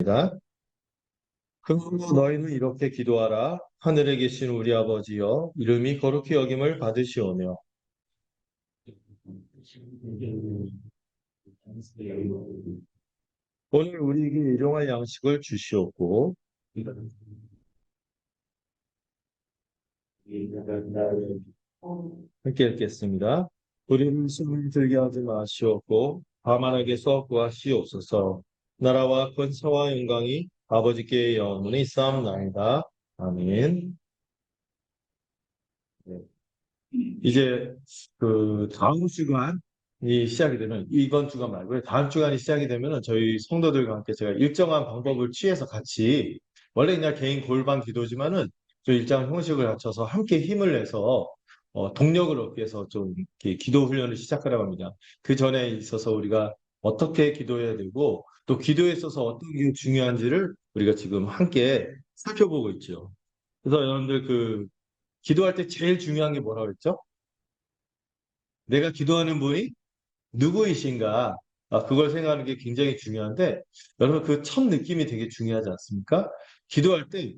하겠습니다. 그러므로 너희는 이렇게 기도하라. 하늘에 계신 우리 아버지여, 이름이 거룩히 여김을 받으시오며. 오늘 우리에게 일용할 양식을 주시옵고, 함께 읽겠습니다. 우리를 시험에 들게 하지 마시옵고, 다만 악에서 구하시옵소서. 나라와 권세와 영광이 아버지께 영원히 있사옵나이다. 아멘. 네. 이제 그 다음 주간이 시작이 되면 이번 주간 말고요. 다음 주간이 시작이 되면은 저희 성도들과 함께 제가 일정한 방법을 취해서 같이 원래 그냥 개인 골방 기도지만은 좀 일정한 형식을 갖춰서 함께 힘을 내서 동력을 얻기 위해서 좀 이렇게 기도 훈련을 시작하려고 합니다. 그 전에 있어서 우리가 어떻게 기도해야 되고 또 기도에 있어서 어떤 게 중요한지를 우리가 지금 함께 살펴보고 있죠. 그래서 여러분들 그 기도할 때 제일 중요한 게 뭐라고 했죠? 내가 기도하는 분이 누구이신가? 그걸 생각하는 게 굉장히 중요한데, 여러분 그 첫 느낌이 되게 중요하지 않습니까? 기도할 때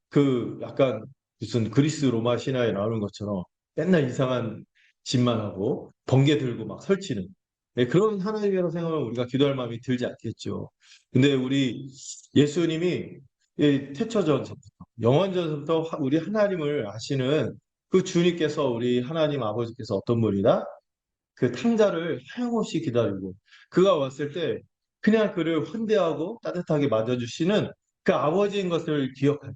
그 약간 무슨 그리스 로마 신화에 나오는 것처럼 맨날 이상한 짓만 하고 번개 들고 막 설치는 네, 그런 하나님이라고 생각하면 우리가 기도할 마음이 들지 않겠죠. 근데 우리 예수님이 이 태초전서부터 영원전서부터 우리 하나님을 아시는 그 주님께서 우리 하나님 아버지께서 어떤 분이다? 그 탕자를 하염없이 기다리고 그가 왔을 때 그냥 그를 환대하고 따뜻하게 맞아주시는 그 아버지인 것을 기억하는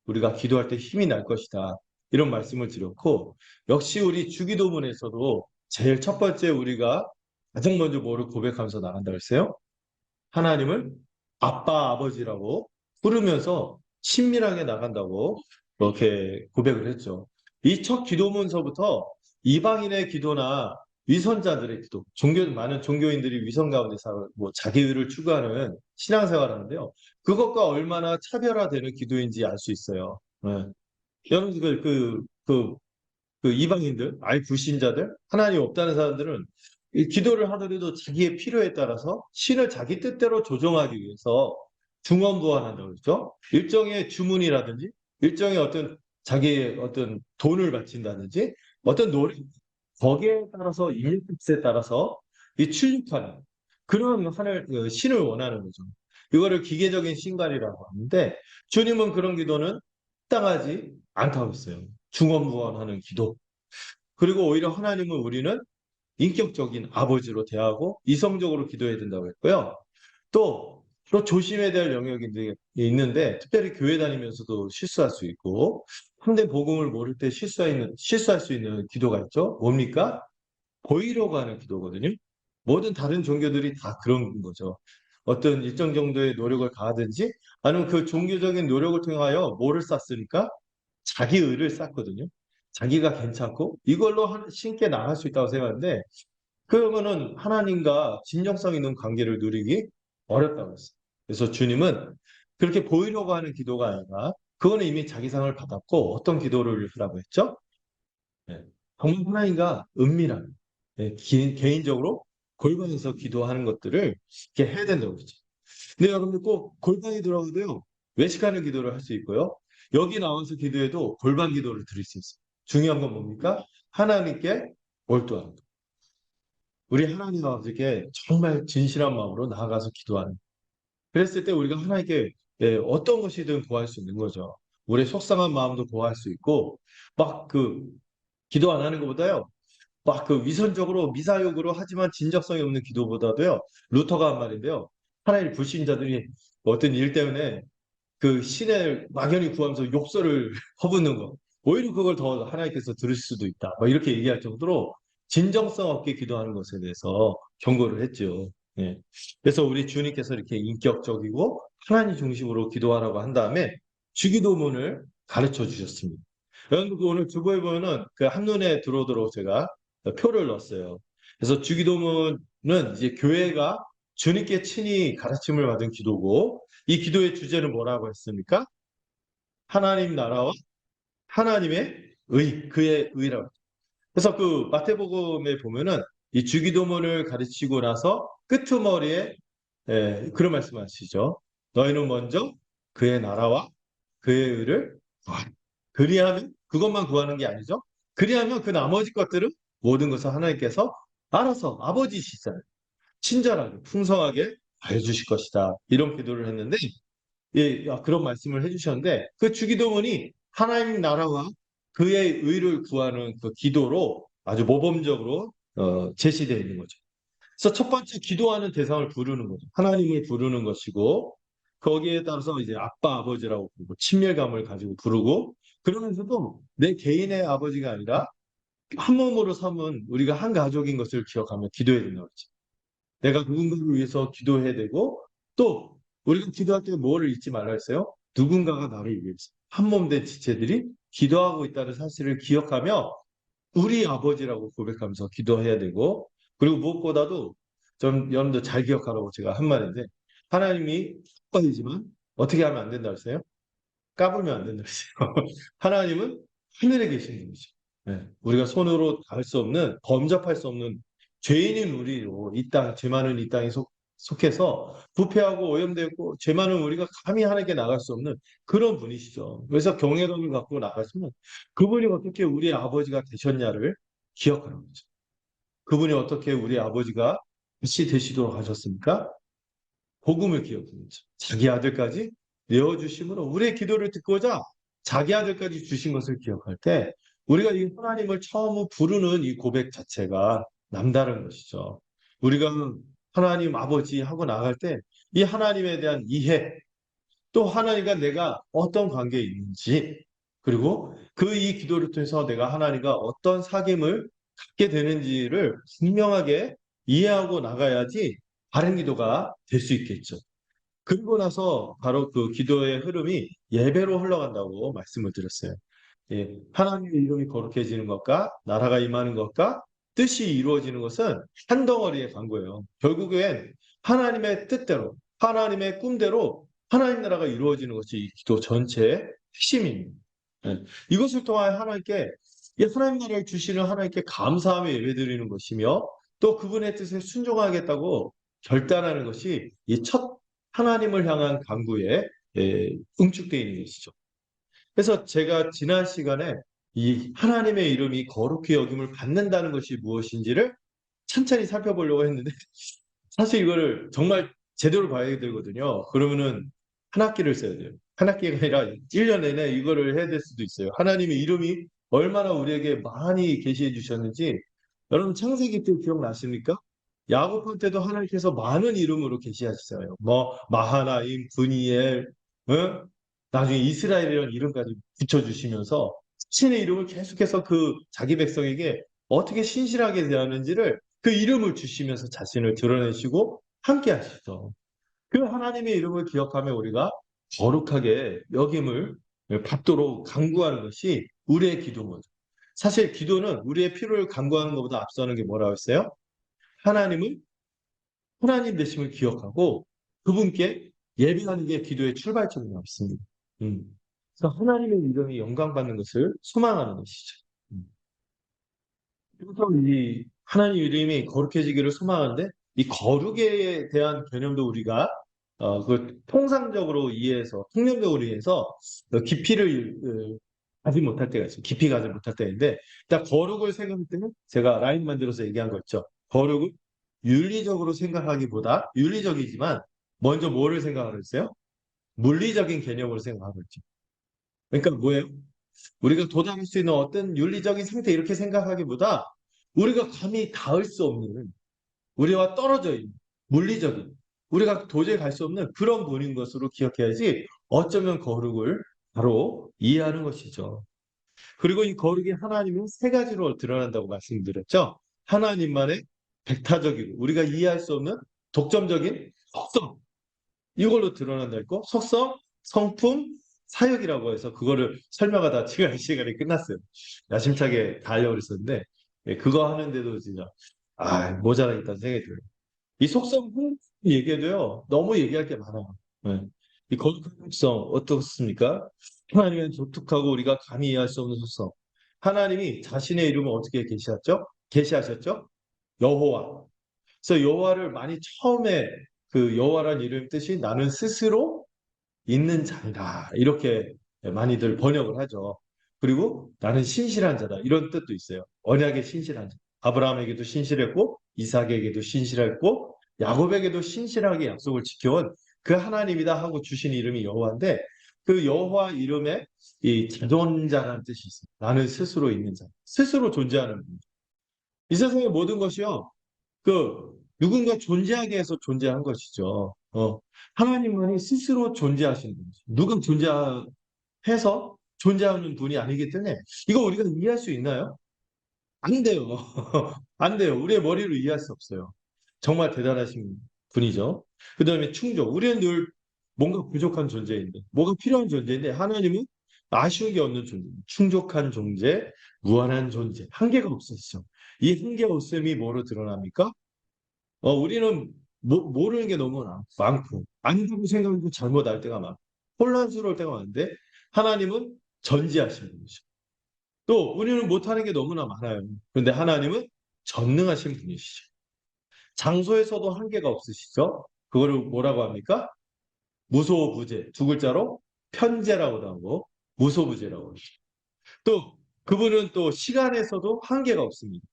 우리가 기도할 때 힘이 날 것이다. 이런 말씀을 드렸고 역시 우리 주기도문에서도 제일 첫 번째 우리가 가장 먼저 뭐를 고백하면서 나간다 그랬어요? 하나님을 아빠, 아버지라고 부르면서 친밀하게 나간다고 그렇게 고백을 했죠. 이 첫 기도문서부터 이방인의 기도나 위선자들의 기도, 많은 종교인들이 위선 가운데서 뭐 자기의를 추구하는 신앙생활을 하는데요. 그것과 얼마나 차별화되는 기도인지 알 수 있어요. 네. 여러분, 그 이방인들, 아예 불신자들, 하나님 없다는 사람들은 이 기도를 하더라도 자기의 필요에 따라서 신을 자기 뜻대로 조정하기 위해서 중언부언한다고 그러죠. 일정의 주문이라든지, 일정의 어떤 자기의 어떤 돈을 바친다든지, 어떤 노래, 거기에 따라서 인력값에 따라서 이 출입하는 그런 신을 원하는 거죠. 이거를 기계적인 신갈이라고 하는데, 주님은 그런 기도는 합당하지 않다고 했어요. 중언부언하는 기도. 그리고 오히려 하나님은 우리는 인격적인 아버지로 대하고 이성적으로 기도해야 된다고 했고요. 또 조심해야 될 영역이 있는데 특별히 교회 다니면서도 실수할 수 있고 근데 복음을 모를 때 실수할 수 있는 기도가 있죠. 뭡니까? 보이려고 하는 기도거든요. 모든 다른 종교들이 다 그런 거죠. 어떤 일정 정도의 노력을 가하든지 아니면 그 종교적인 노력을 통하여 뭐를 쌓습니까? 자기 의를 쌓거든요. 자기가 괜찮고 이걸로 신께 나갈 수 있다고 생각하는데 그러면은 하나님과 진정성 있는 관계를 누리기 어렵다고 했어요. 그래서 주님은 그렇게 보이려고 하는 기도가 아니라 그거는 이미 자기 상을 받았고 어떤 기도를 하라고 했죠? 네. 정말 하나님과 은밀한 개인적으로 골방에서 기도하는 것들을 이렇게 해야 된다고 그러죠. 근데 여러분들 꼭 골방에 들어가도요. 외식하는 기도를 할 수 있고요. 여기 나와서 기도해도 골방 기도를 드릴 수 있어요. 중요한 건 뭡니까? 하나님께 몰두하는 것. 우리 하나님 아버지께 정말 진실한 마음으로 나아가서 기도하는 것. 그랬을 때 우리가 하나님께 어떤 것이든 구할 수 있는 거죠. 우리의 속상한 마음도 구할 수 있고 막 그 기도 안 하는 것보다요. 막 그 위선적으로 미사역으로 하지만 진정성이 없는 기도보다도요. 루터가 한 말인데요. 하나님 불신자들이 어떤 일 때문에 그 신을 막연히 구하면서 욕설을 퍼붓는 거. 오히려 그걸 더 하나님께서 들으실 수도 있다. 뭐 이렇게 얘기할 정도로 진정성 없게 기도하는 것에 대해서 경고를 했죠. 예. 그래서 우리 주님께서 이렇게 인격적이고 하나님 중심으로 기도하라고 한 다음에 주기도문을 가르쳐 주셨습니다. 여러분 그 오늘 주보에 보면은 그 한눈에 들어오도록 제가 표를 넣었어요. 그래서 주기도문은 이제 교회가 주님께 친히 가르침을 받은 기도고 이 기도의 주제는 뭐라고 했습니까? 하나님 나라와 하나님의 그의 의라고. 그래서 그 마태복음에 보면은 이 주기도문을 가르치고 나서 끄트머리에 그런 말씀하시죠. 너희는 먼저 그의 나라와 그의 의를 구하라. 그리하면 그것만 구하는 게 아니죠. 그리하면 그 나머지 것들은 모든 것을 하나님께서 알아서 아버지시잖아요. 친절하게 풍성하게 해주실 것이다. 이런 기도를 했는데 예, 그런 말씀을 해주셨는데 그 주기도문이 하나님 나라와 그의 의를 구하는 그 기도로 아주 모범적으로 제시되어 있는 거죠. 그래서 첫 번째 기도하는 대상을 부르는 거죠. 하나님을 부르는 것이고 거기에 따라서 이제 아빠 아버지라고 부르고 친밀감을 가지고 부르고 그러면서도 내 개인의 아버지가 아니라 한 몸으로 삼은 우리가 한 가족인 것을 기억하며 기도해야 된다고 했죠. 내가 누군가를 위해서 기도해야 되고 또 우리가 기도할 때 뭐를 잊지 말라 했어요? 누군가가 나를 위해서 한 몸 된 지체들이 기도하고 있다는 사실을 기억하며 우리 아버지라고 고백하면서 기도해야 되고 그리고 무엇보다도 좀 여러분들 잘 기억하라고 제가 한 말인데 하나님이 아빠이지만 어떻게 하면 안 된다 했어요? 까불면 안 된다 했어요. 하나님은 하늘에 계시는 분이죠. 네. 우리가 손으로 닿을 수 없는 범접할 수 없는 죄인인 우리로 이 땅, 죄 많은 이 땅에 속해서 부패하고 오염되고 죄 많은 우리가 감히 하나님께 나갈 수 없는 그런 분이시죠. 그래서 경외감을 갖고 나갔으면 그분이 어떻게 우리 아버지가 되셨냐를 기억하는 거죠. 그분이 어떻게 우리 아버지가 같이 되시도록 하셨습니까? 복음을 기억하는 거죠. 자기 아들까지 내어주심으로 우리의 기도를 듣고자 자기 아들까지 주신 것을 기억할 때 우리가 이 하나님을 처음 부르는 이 고백 자체가 남다른 것이죠. 우리가 하나님 아버지 하고 나갈 때 이 하나님에 대한 이해 또 하나님과 내가 어떤 관계에 있는지 그리고 그 이 기도를 통해서 내가 하나님과 어떤 사귐을 갖게 되는지를 분명하게 이해하고 나가야지 바른 기도가 될 수 있겠죠. 그리고 나서 바로 그 기도의 흐름이 예배로 흘러간다고 말씀을 드렸어요. 예, 하나님의 이름이 거룩해지는 것과 나라가 임하는 것과 뜻이 이루어지는 것은 한 덩어리의 관계예요. 결국엔 하나님의 뜻대로, 하나님의 꿈대로 하나님 나라가 이루어지는 것이 이 기도 전체의 핵심입니다. 예, 이것을 통하여 하나님께 이 하나님 나라를 주시는 하나님께 감사하며 예배드리는 것이며 또 그분의 뜻에 순종하겠다고 결단하는 것이 이 첫 하나님을 향한 간구에 응축되어 있는 것이죠. 그래서 제가 지난 시간에 이 하나님의 이름이 거룩히 여김을 받는다는 것이 무엇인지를 천천히 살펴보려고 했는데 사실 이거를 정말 제대로 봐야 되거든요. 그러면은 한 학기를 써야 돼요. 한 학기가 아니라 1년 내내 이거를 해야 될 수도 있어요. 하나님의 이름이 얼마나 우리에게 많이 계시해 주셨는지 여러분 창세기 때 기억나십니까? 야곱한테도 하나님께서 많은 이름으로 계시하셨어요. 뭐 마하나임, 브니엘, 응? 나중에 이스라엘이라는 이름까지 붙여주시면서 신의 이름을 계속해서 그 자기 백성에게 어떻게 신실하게 대하는지를 그 이름을 주시면서 자신을 드러내시고 함께 하시죠. 그 하나님의 이름을 기억하며 우리가 거룩하게 여김을 받도록 간구하는 것이 우리의 기도인 거죠. 사실 기도는 우리의 필요를 간구하는 것보다 앞서는 게 뭐라고 했어요? 하나님을 하나님 되심을 기억하고 그분께 예배하는 게 기도의 출발점이라고 했습니다. 음. 그래서 하나님의 이름이 영광받는 것을 소망하는 것이죠. 음. 그래서 이 하나님 이름이 거룩해지기를 소망하는데 이 거룩에 대한 개념도 우리가 그 통상적으로 이해해서 통념적으로 이해해서 깊이를 가지 못할 때가 있어요. 깊이 가지 못할 때인데 일단 거룩을 생각할 때는 제가 라인 만들어서 얘기한 거 있죠. 거룩을 윤리적으로 생각하기보다 윤리적이지만 먼저 뭐를 생각하고 있어요? 물리적인 개념으로 생각하고 있죠. 그러니까 뭐예요? 우리가 도달할 수 있는 어떤 윤리적인 상태 이렇게 생각하기보다 우리가 감히 닿을 수 없는 우리와 떨어져 있는 물리적인 우리가 도저히 갈 수 없는 그런 분인 것으로 기억해야지 어쩌면 거룩을 바로 이해하는 것이죠. 그리고 이 거룩이 하나님은 세 가지로 드러난다고 말씀드렸죠. 하나님만의 백타적이고 우리가 이해할 수 없는 독점적인 속성 이걸로 드러난다 했고 속성, 성품, 사역이라고 해서 그거를 설명하다 지금 시간이 끝났어요. 야심차게 다 하려고 그랬었는데 예, 그거 하는데도 진짜 모자라겠다는 생각이 들어요. 이 속성 얘기해도요 너무 얘기할 게 많아요. 예. 이 거룩한 속성 어떻습니까? 하나님은 독특하고 우리가 감히 이해할 수 없는 속성. 하나님이 자신의 이름을 어떻게 계시하셨죠? 계시하셨죠? 여호와. 그래서 여호와를 많이 처음에 그 여호와라는 이름 뜻이 나는 스스로 있는 자이다. 이렇게 많이들 번역을 하죠. 그리고 나는 신실한 자다. 이런 뜻도 있어요. 언약의 신실한 자. 아브라함에게도 신실했고 이삭에게도 신실했고 야곱에게도 신실하게 약속을 지켜온 그 하나님이다 하고 주신 이름이 여호와인데 그 여호와 이름에 이 자존자라는 뜻이 있어요. 나는 스스로 있는 자. 스스로 존재하는 분. 이 세상의 모든 것이요. 누군가 존재하게 해서 존재한 것이죠. 하나님만이 스스로 존재하시는 분이죠. 누가 존재해서 존재하는 분이 아니기 때문에 이거 우리가 이해할 수 있나요? 안 돼요. 안 돼요. 우리의 머리로 이해할 수 없어요. 정말 대단하신 분이죠. 그 다음에 충족. 우리는 늘 뭔가 부족한 존재인데, 뭐가 필요한 존재인데, 하나님은 아쉬운 게 없는 존재, 충족한 존재, 무한한 존재, 한계가 없으시죠. 이 한계 없음이 뭐로 드러납니까? 우리는 모르는 게 너무 많고, 안다고 생각해도 잘못 알 때가 많고, 혼란스러울 때가 많은데, 하나님은 전지하신 분이죠. 또, 우리는 못하는 게 너무나 많아요. 그런데 하나님은 전능하신 분이시죠. 장소에서도 한계가 없으시죠? 그거를 뭐라고 합니까? 무소부재. 두 글자로 편재라고도 하고, 무소부재라고 하죠. 또, 그분은 또 시간에서도 한계가 없습니다.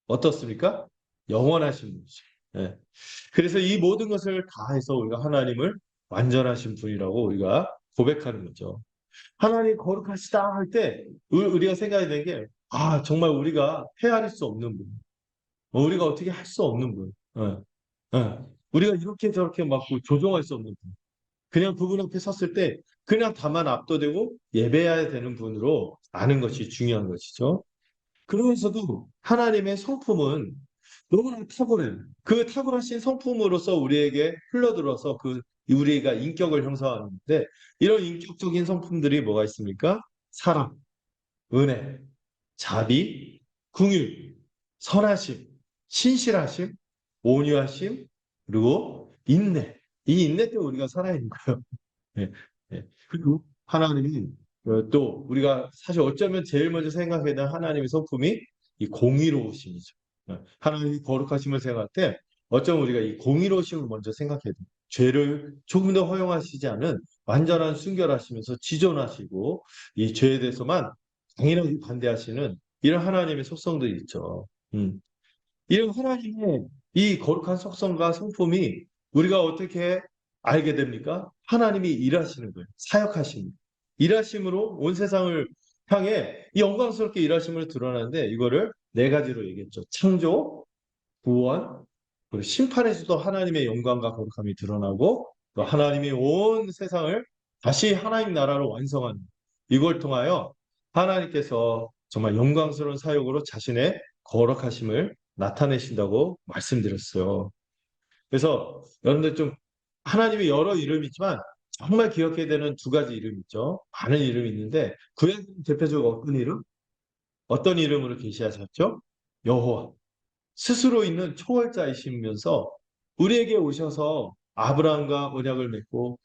어떻습니까? 영원하신 분이죠. 예. 그래서 이 모든 것을 다 해서 우리가 하나님을 완전하신 분이라고 우리가 고백하는 거죠. 하나님 거룩하시다 할 때 우리가 생각해야 되는 게 정말 우리가 헤아릴 수 없는 분. 우리가 어떻게 할 수 없는 분. 우리가 이렇게 저렇게 막 조종할 수 없는 분. 그냥 그분 앞에 섰을 때 그냥 다만 압도되고 예배해야 되는 분으로 아는 것이 중요한 것이죠. 그러면서도 하나님의 성품은 너무나 탁월해요. 그 탁월하신 성품으로서 우리에게 흘러들어서 우리가 인격을 형성하는데 이런 인격적인 성품들이 뭐가 있습니까? 사랑, 은혜, 자비, 긍휼, 선하심, 신실하심, 온유하심, 그리고 인내. 이 인내 때문에 우리가 살아있는 거예요. 예, 예. 그리고 하나님이 또 우리가 사실 어쩌면 제일 먼저 생각해야 되는 하나님의 성품이 이 공의로우심이죠. 하나님이 거룩하심을 생각할 때 어쩌면 우리가 이 공의로우심을 먼저 생각해야 돼요. 죄를 조금 더 허용하시지 않은 완전한 순결하시면서 지존하시고 이 죄에 대해서만 강인하게 반대하시는 이런 하나님의 속성들이 있죠. 이런 하나님의 이 거룩한 속성과 성품이 우리가 어떻게 알게 됩니까? 하나님이 일하시는 거예요. 사역하십니다. 일하심으로 온 세상을 향해 이 영광스럽게 일하심을 드러나는데 이거를 네 가지로 얘기했죠. 창조, 구원, 그리고 심판에서도 하나님의 영광과 거룩함이 드러나고 또 하나님이 온 세상을 다시 하나님 나라로 완성하는 이걸 통하여 하나님께서 정말 영광스러운 사역으로 자신의 거룩하심을 나타내신다고 말씀드렸어요. 그래서 여러분들 좀 하나님의 여러 이름이 있지만 정말 기억해야 되는 두 가지 이름이 있죠. 많은 이름이 있는데 구약 대표적으로 어떤 이름? 어떤 이름으로 계시하셨죠? 여호와. 스스로 있는 초월자이시면서 우리에게 오셔서 아브라함과 언약을 맺고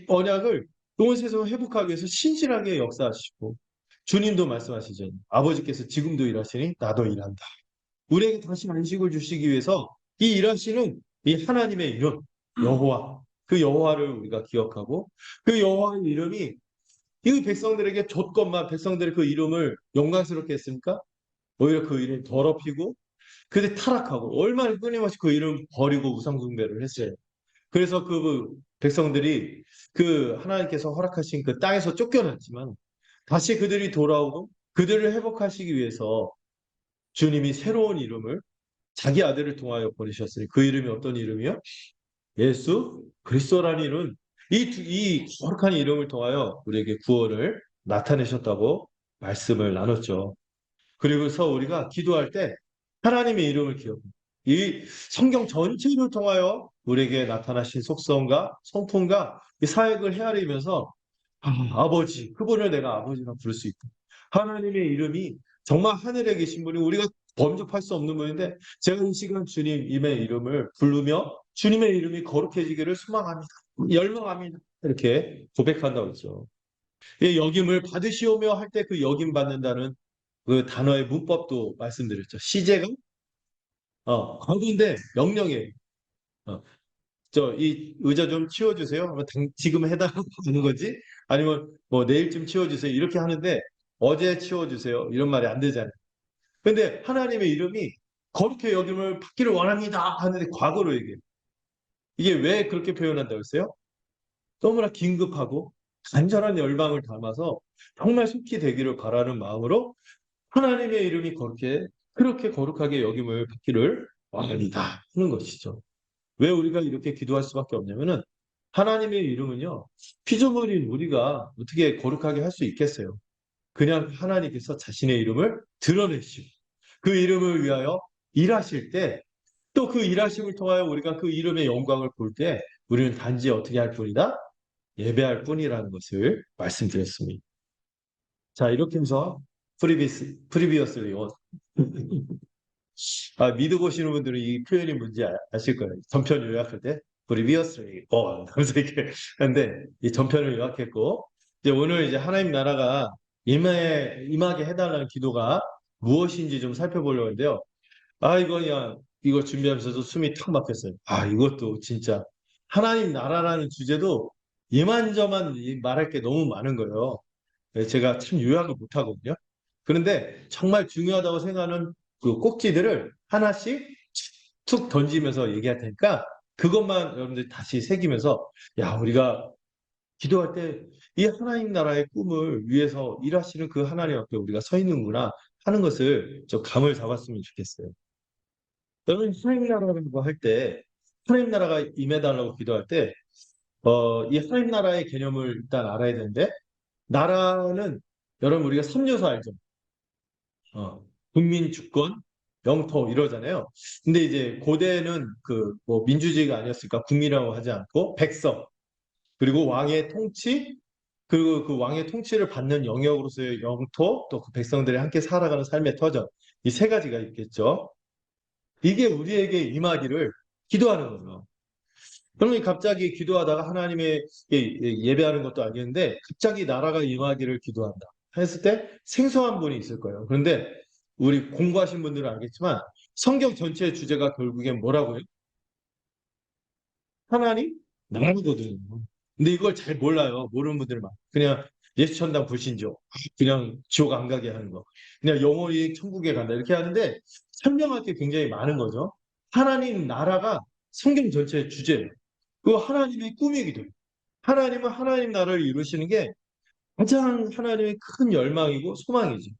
언약을 온 세상을 회복하기 위해서 신실하게 역사하시고 주님도 말씀하시죠. 아버지께서 지금도 일하시니 나도 일한다. 우리에게 다시 안식을 주시기 위해서 이 일하시는 이 하나님의 이름 여호와 그 여호와를 우리가 기억하고 그 여호와의 이름이 이 백성들에게 줬건만 백성들의 그 이름을 영광스럽게 했습니까? 오히려 그 이름이 더럽히고 그때 타락하고 얼마나 끊임없이 그 이름 버리고 우상숭배를 했어요. 그래서 그 백성들이 그 하나님께서 허락하신 그 땅에서 쫓겨났지만 다시 그들이 돌아오고 그들을 회복하시기 위해서 주님이 새로운 이름을 자기 아들을 통하여 보내셨으니 그 이름이 어떤 이름이요? 예수 그리스도라는 이름 이 거룩한 이름을 통하여 우리에게 구원을 나타내셨다고 말씀을 나눴죠. 그리고서 우리가 기도할 때 하나님의 이름을 기억합니다. 이 성경 전체를 통하여 우리에게 나타나신 속성과 성품과 이 사역을 헤아리면서 아버지, 그분을 내가 아버지라 부를 수 있다. 하나님의 이름이 정말 하늘에 계신 분이 우리가 범접할 수 없는 분인데 제가 이 시간 주님의 이름을 부르며 주님의 이름이 거룩해지기를 소망합니다. 열망합니다. 이렇게 고백한다고 했죠. 이 역임을 받으시오며 할 때 그 역임 받는다는 그 단어의 문법도 말씀드렸죠. 시제가 거두인데 명령이에요. 어, 저 이 의자 좀 치워주세요. 하면 지금 해달라고 하는 거지? 아니면 뭐 내일쯤 치워주세요. 이렇게 하는데 어제 치워주세요. 이런 말이 안 되잖아요. 근데 하나님의 이름이 거룩히 여김을 받기를 원합니다 하는데 과거로 얘기해요. 이게 왜 그렇게 표현한다고 했어요? 너무나 긴급하고 간절한 열망을 담아서 정말 속히 되기를 바라는 마음으로 하나님의 이름이 그렇게 거룩하게 여김을 받기를 원합니다 하는 것이죠. 왜 우리가 이렇게 기도할 수밖에 없냐면은 하나님의 이름은요, 피조물인 우리가 어떻게 거룩하게 할 수 있겠어요? 그냥 하나님께서 자신의 이름을 드러내시고 그 이름을 위하여 일하실 때 또 그 일하심을 통하여 우리가 그 이름의 영광을 볼 때 우리는 단지 어떻게 할 뿐이다? 예배할 뿐이라는 것을 말씀드렸습니다. 자, 이렇게 해서 프리비어스리 믿어 보시는 분들은 이 표현이 뭔지 아실 거예요. 전편 요약할 때 previously 그래서 이렇게 하는데 이 전편을 요약했고 이제 오늘 이제 하나님 나라가 임하게 해달라는 기도가 무엇인지 좀 살펴보려고 하는데요. 이거 준비하면서도 숨이 탁 막혔어요. 이것도 진짜 하나님 나라라는 주제도 이만저만 말할 게 너무 많은 거예요. 제가 참 요약을 못 하거든요. 그런데 정말 중요하다고 생각하는 그 꼭지들을 하나씩 툭 던지면서 얘기할 테니까 그것만 여러분들 다시 새기면서 우리가 기도할 때 이 하나님 나라의 꿈을 위해서 일하시는 그 하나님 앞에 우리가 서 있는구나 하는 것을 좀 감을 잡았으면 좋겠어요. 여러분 하나님 나라라고 할 때 하나님 나라가 임해달라고 기도할 때 이 하나님 나라의 개념을 일단 알아야 되는데 나라는 여러분 우리가 3요소 알죠? 국민, 주권, 영토 이러잖아요. 근데 이제 고대는 그 뭐 민주주의가 아니었을까 국민이라고 하지 않고 백성 그리고 왕의 통치 그리고 그 왕의 통치를 받는 영역으로서의 영토 또 그 백성들이 함께 살아가는 삶의 터전 이 세 가지가 있겠죠. 이게 우리에게 임하기를 기도하는 거죠. 그러면 갑자기 기도하다가 하나님의 예배하는 것도 아니었는데 갑자기 나라가 임하기를 기도한다 했을 때 생소한 분이 있을 거예요. 그런데 우리 공부하신 분들은 알겠지만 성경 전체의 주제가 결국엔 뭐라고요? 하나님 나라거든요. 근데 이걸 잘 몰라요. 모르는 분들만. 그냥 예수 천당 불신조. 그냥 지옥 안 가게 하는 거. 그냥 영원히 천국에 간다. 이렇게 하는데 설명할 게 굉장히 많은 거죠. 하나님 나라가 성경 전체의 주제예요. 그 하나님의 꿈이기도 해요. 하나님은 하나님 나라를 이루시는 게 가장 하나님의 큰 열망이고 소망이지.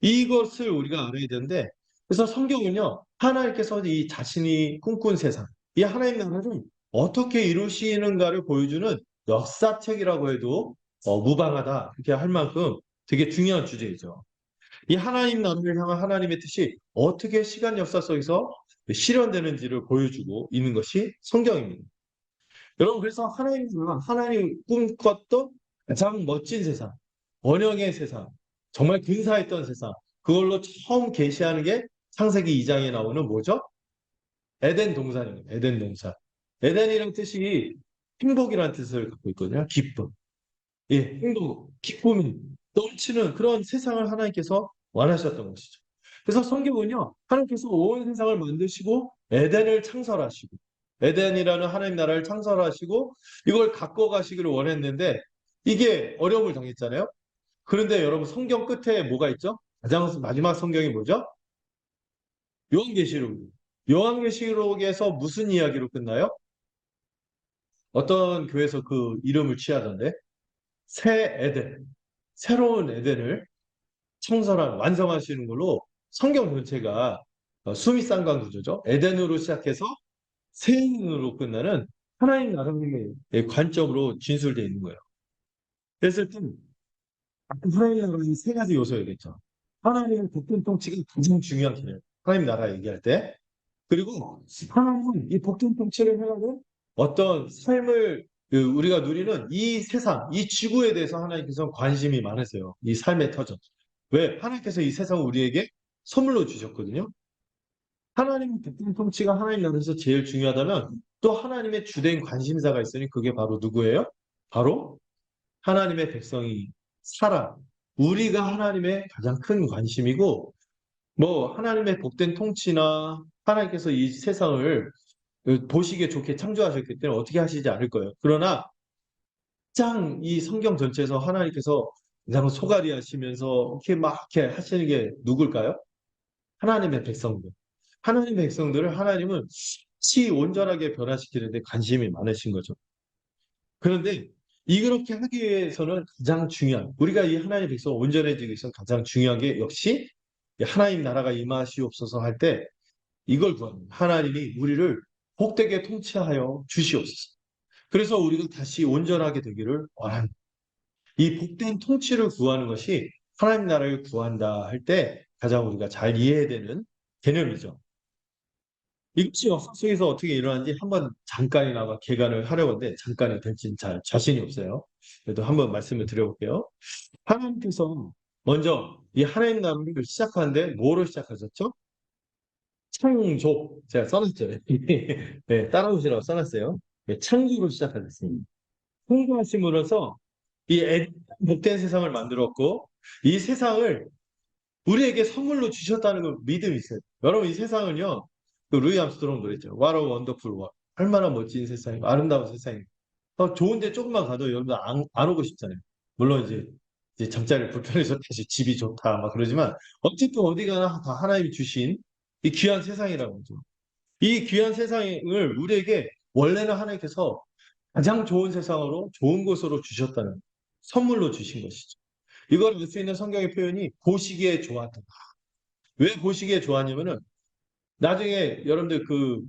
이것을 우리가 알아야 되는데, 그래서 성경은요, 하나님께서 이 자신이 꿈꾼 세상, 이 하나님 나라를 어떻게 이루시는가를 보여주는 역사책이라고 해도 무방하다. 이렇게 할 만큼 되게 중요한 주제이죠. 이 하나님 나라를 향한 하나님의 뜻이 어떻게 시간 역사 속에서 실현되는지를 보여주고 있는 것이 성경입니다. 여러분, 그래서 하나님 꿈꿨던 가장 멋진 세상, 원형의 세상, 정말 근사했던 세상, 그걸로 처음 계시하는 게 창세기 2장에 나오는 뭐죠? 에덴 동산입니다. 에덴 동산. 에덴이라는 뜻이 행복이라는 뜻을 갖고 있거든요. 기쁨. 행복, 기쁨이 넘치는 그런 세상을 하나님께서 원하셨던 것이죠. 그래서 성경은요, 하나님께서 온 세상을 만드시고 에덴을 창설하시고 에덴이라는 하나님 나라를 창설하시고 이걸 갖고 가시기를 원했는데 이게 어려움을 당했잖아요. 그런데 여러분 성경 끝에 뭐가 있죠? 가장 마지막 성경이 뭐죠? 요한계시록. 요한계시록에서 무슨 이야기로 끝나요? 어떤 교회에서 그 이름을 취하던데 새 에덴, 새로운 에덴을 완성하시는 걸로 성경 전체가 수미 쌍방 구조죠. 에덴으로 시작해서 세인으로 끝나는 하나님 나라의 관점으로 진술되어 있는 거예요. 그랬을 때 하나님 나라의 세 가지 요소였겠죠. 하나님의 복된 통치가 가장 중요한 개념. 하나님 나라 얘기할 때. 그리고 하나님은 이 복된 통치를 해가는 어떤 삶을 우리가 누리는 이 세상, 이 지구에 대해서 하나님께서 관심이 많으세요. 이 삶의 터전. 왜? 하나님께서 이 세상을 우리에게 선물로 주셨거든요. 하나님의 복된 통치가 하나님 나라에서 제일 중요하다면 또 하나님의 주된 관심사가 있으니 그게 바로 누구예요? 바로 하나님의 백성이 우리가 하나님의 가장 큰 관심이고 뭐 하나님의 복된 통치나 하나님께서 이 세상을 보시기에 좋게 창조하셨기 때문에 어떻게 하시지 않을 거예요. 그러나 가장 이 성경 전체에서 하나님께서 가장 소갈이 하시면서 이렇게 막 이렇게 하시는 게 누굴까요? 하나님의 백성들. 하나님의 백성들을 하나님은 시 온전하게 변화시키는데 관심이 많으신 거죠. 그런데 이렇게 하기 위해서는 가장 중요한, 우리가 이 하나님의 백성 온전해지기 위해서 가장 중요한 게 역시 하나님 나라가 임하시옵소서 할 때 이걸 구합니다. 하나님이 우리를 복되게 통치하여 주시옵소서. 그래서 우리가 다시 온전하게 되기를 원합니다. 이 복된 통치를 구하는 것이 하나님 나라를 구한다 할 때 가장 우리가 잘 이해해야 되는 개념이죠. 이것이 역사 속에서 어떻게 일어나는지 한번 잠깐이나마 개관을 하려고 하는데 잠깐이 될지는 잘 자신이 없어요. 그래도 한번 말씀을 드려볼게요. 하나님께서 먼저 이 하나님 나라를 시작하는데 뭐로 시작하셨죠? 창조. 제가 써놨죠. 네, 따라오시라고 써놨어요. 네, 창조로 시작하셨습니다. 창조하심으로써 이 복된 세상을 만들었고 이 세상을 우리에게 선물로 주셨다는 걸 믿음이 있어요. 여러분 이 세상은요. 그 루이 암스트롱 그랬죠. What a wonderful world. 얼마나 멋진 세상이고 아름다운 세상이고 더 좋은데 조금만 가도 여러분들 안 오고 싶잖아요. 물론 이제 잠자리 불편해서 다시 집이 좋다 막 그러지만 어쨌든 어디 가나 다 하나님이 주신 이 귀한 세상이라고 하죠. 이 귀한 세상을 우리에게 원래는 하나님께서 가장 좋은 세상으로 좋은 곳으로 주셨다는 선물로 주신 것이죠. 이걸 알 수 있는 성경의 표현이 보시기에 좋았다. 왜 보시기에 좋았냐면은 나중에 여러분들 그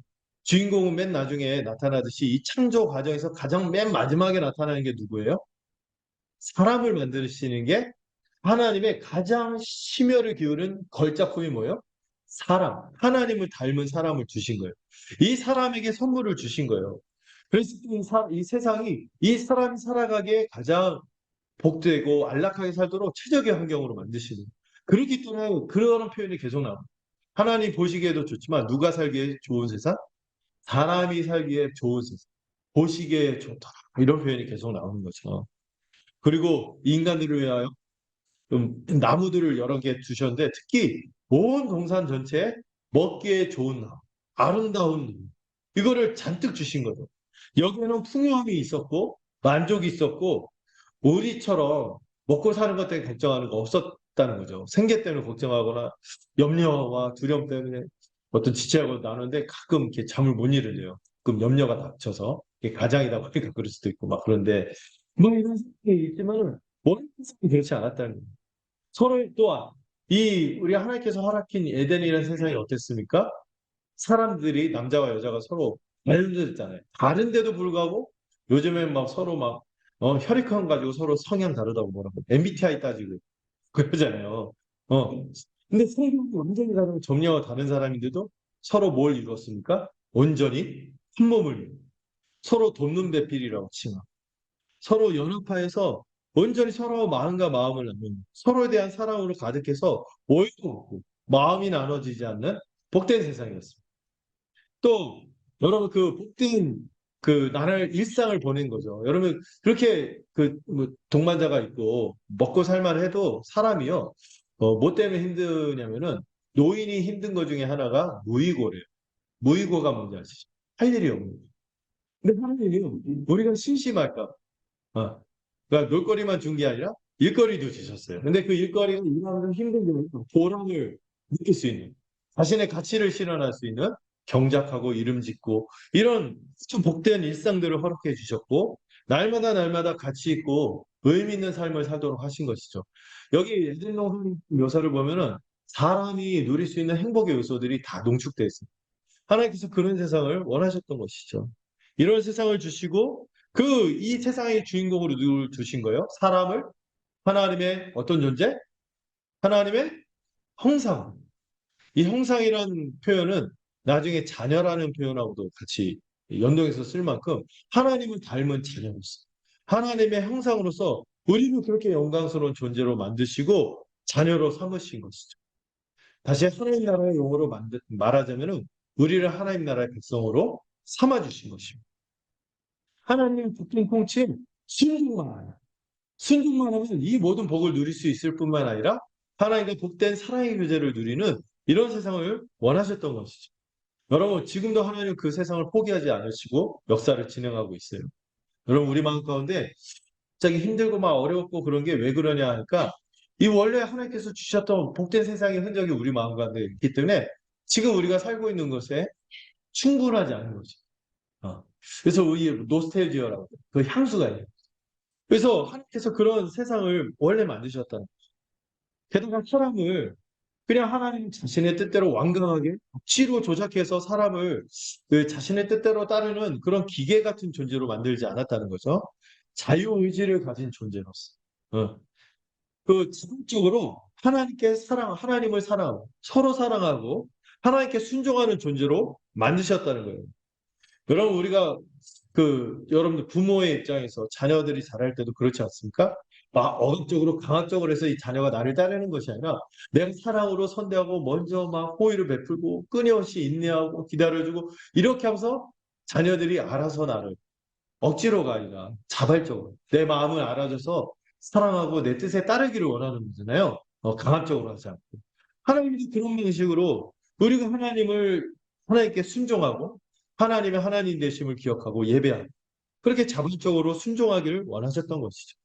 주인공은 맨 나중에 나타나듯이 이 창조 과정에서 가장 맨 마지막에 나타나는 게 누구예요? 사람을 만드시는 게 하나님의 가장 심혈을 기울인 걸작품이 뭐예요? 사람. 하나님을 닮은 사람을 주신 거예요. 이 사람에게 선물을 주신 거예요. 그래서 이 세상이 이 사람이 살아가기에 가장 복되고 안락하게 살도록 최적의 환경으로 만드시는. 그렇기 때문에 그런 표현이 계속 나옵니다. 하나님 보시기에도 좋지만 누가 살기에 좋은 세상? 사람이 살기에 좋은 세상. 보시기에 좋다. 이런 표현이 계속 나오는 거죠. 그리고 인간들을 위하여 좀 나무들을 여러 개 두셨는데 특히 온 동산 전체에 먹기에 좋은 나무, 아름다운 나무. 이거를 잔뜩 주신 거죠. 여기에는 풍요함이 있었고 만족이 있었고 우리처럼 먹고 사는 것 때문에 걱정하는 거 없었다는 거죠. 생계 때문에 걱정하거나 염려와 두려움 때문에 어떤 지체하고 나누는데 가끔 이렇게 잠을 못 이루려요. 그럼 염려가 닥쳐서 이게 가장이다 보니까 그럴 수도 있고 막 그런데 뭐 이런 생각이 있지만은 원래 그렇지 않았다는 거예요. 서로 또한 이 우리 하나님께서 허락한 에덴이라는 세상이 어땠습니까? 사람들이 남자와 여자가 서로 발견됐잖아요. 다른데도 불구하고 요즘엔 막 서로 막 혈액형 가지고 서로 성향 다르다고 뭐라고 MBTI 따지고 그러잖아요. 근데 성격이 완전히 다른 점녀와 다른 사람인데도 서로 뭘 이뤘습니까? 온전히 한 몸을 이루고 서로 돕는 배필이라고 칭하. 서로 연합하여서 온전히 서로 마음과 마음을 나누는 서로에 대한 사랑으로 가득해서 오해도 없고 마음이 나눠지지 않는 복된 세상이었습니다. 또 여러분 그 복된 그 나라를 일상을 보낸 거죠. 여러분 그렇게 그뭐 동반자가 있고 먹고 살만 해도 사람이요. 뭐 때문에 힘드냐면은 노인이 힘든 것 중에 하나가 무의고래요. 무의고가 뭔지 아시죠? 할 일이 없는 거예요. 근데 하나님이 우리가 심심할까? 어. 그러니까 놀거리만 준 게 아니라 일거리도 주셨어요. 근데 그 일거리는 일하면서 힘든 게 아니라 보람을 느낄 수 있는, 자신의 가치를 실현할 수 있는 경작하고 이름 짓고 이런 좀 복된 일상들을 허락해 주셨고 날마다 날마다 가치 있고 의미 있는 삶을 살도록 하신 것이죠. 여기 에덴동 묘사를 보면은 사람이 누릴 수 있는 행복의 요소들이 다 농축되어 있습니다. 하나님께서 그런 세상을 원하셨던 것이죠. 이런 세상을 주시고 그 이 세상의 주인공으로 누굴 두신 거예요? 사람을 하나님의 어떤 존재? 하나님의 형상. 이 형상이라는 표현은 나중에 자녀라는 표현하고도 같이 연동해서 쓸 만큼 하나님을 닮은 자녀로서 하나님의 형상으로서 우리를 그렇게 영광스러운 존재로 만드시고 자녀로 삼으신 것이죠. 다시 하나님 나라의 용어로 말하자면은 우리를 하나님 나라의 백성으로 삼아주신 것입니다. 하나님의 복된 통치는 순종만 하냐. 순종만 하면 이 모든 복을 누릴 수 있을 뿐만 아니라 하나님과 복된 사랑의 교제를 누리는 이런 세상을 원하셨던 것이죠. 여러분, 지금도 하나님 그 세상을 포기하지 않으시고 역사를 진행하고 있어요. 여러분, 우리 마음 가운데 갑자기 힘들고 막 어렵고 그런 게 왜 그러냐 하니까 이 원래 하나님께서 주셨던 복된 세상의 흔적이 우리 마음 가운데 있기 때문에 지금 우리가 살고 있는 것에 충분하지 않은 거죠. 그래서 이 노스텔지어라고 그 향수가 있는. 그래서 하나님께서 그런 세상을 원래 만드셨다는. 게다가 사람을 그냥 하나님 자신의 뜻대로 완강하게 억지로 조작해서 사람을 그 자신의 뜻대로 따르는 그런 기계 같은 존재로 만들지 않았다는 거죠. 자유의지를 가진 존재로서. 어. 그 지속적으로 하나님을 사랑하고 서로 사랑하고 하나님께 순종하는 존재로 만드셨다는 거예요. 여러분 우리가 여러분들 부모의 입장에서 자녀들이 자랄 때도 그렇지 않습니까? 막 억압적으로 강압적으로 해서 이 자녀가 나를 따르는 것이 아니라 내가 사랑으로 선대하고 먼저 막 호의를 베풀고 끊임없이 인내하고 기다려주고 이렇게 하면서 자녀들이 알아서 나를 억지로가 아니라 자발적으로 내 마음을 알아줘서 사랑하고 내 뜻에 따르기를 원하는 거잖아요. 강압적으로 하지 않고. 하나님도 그런 방식으로 우리가 하나님께 순종하고 하나님의 하나님 되심을 기억하고 예배하고 그렇게 자발적으로 순종하기를 원하셨던 것이죠.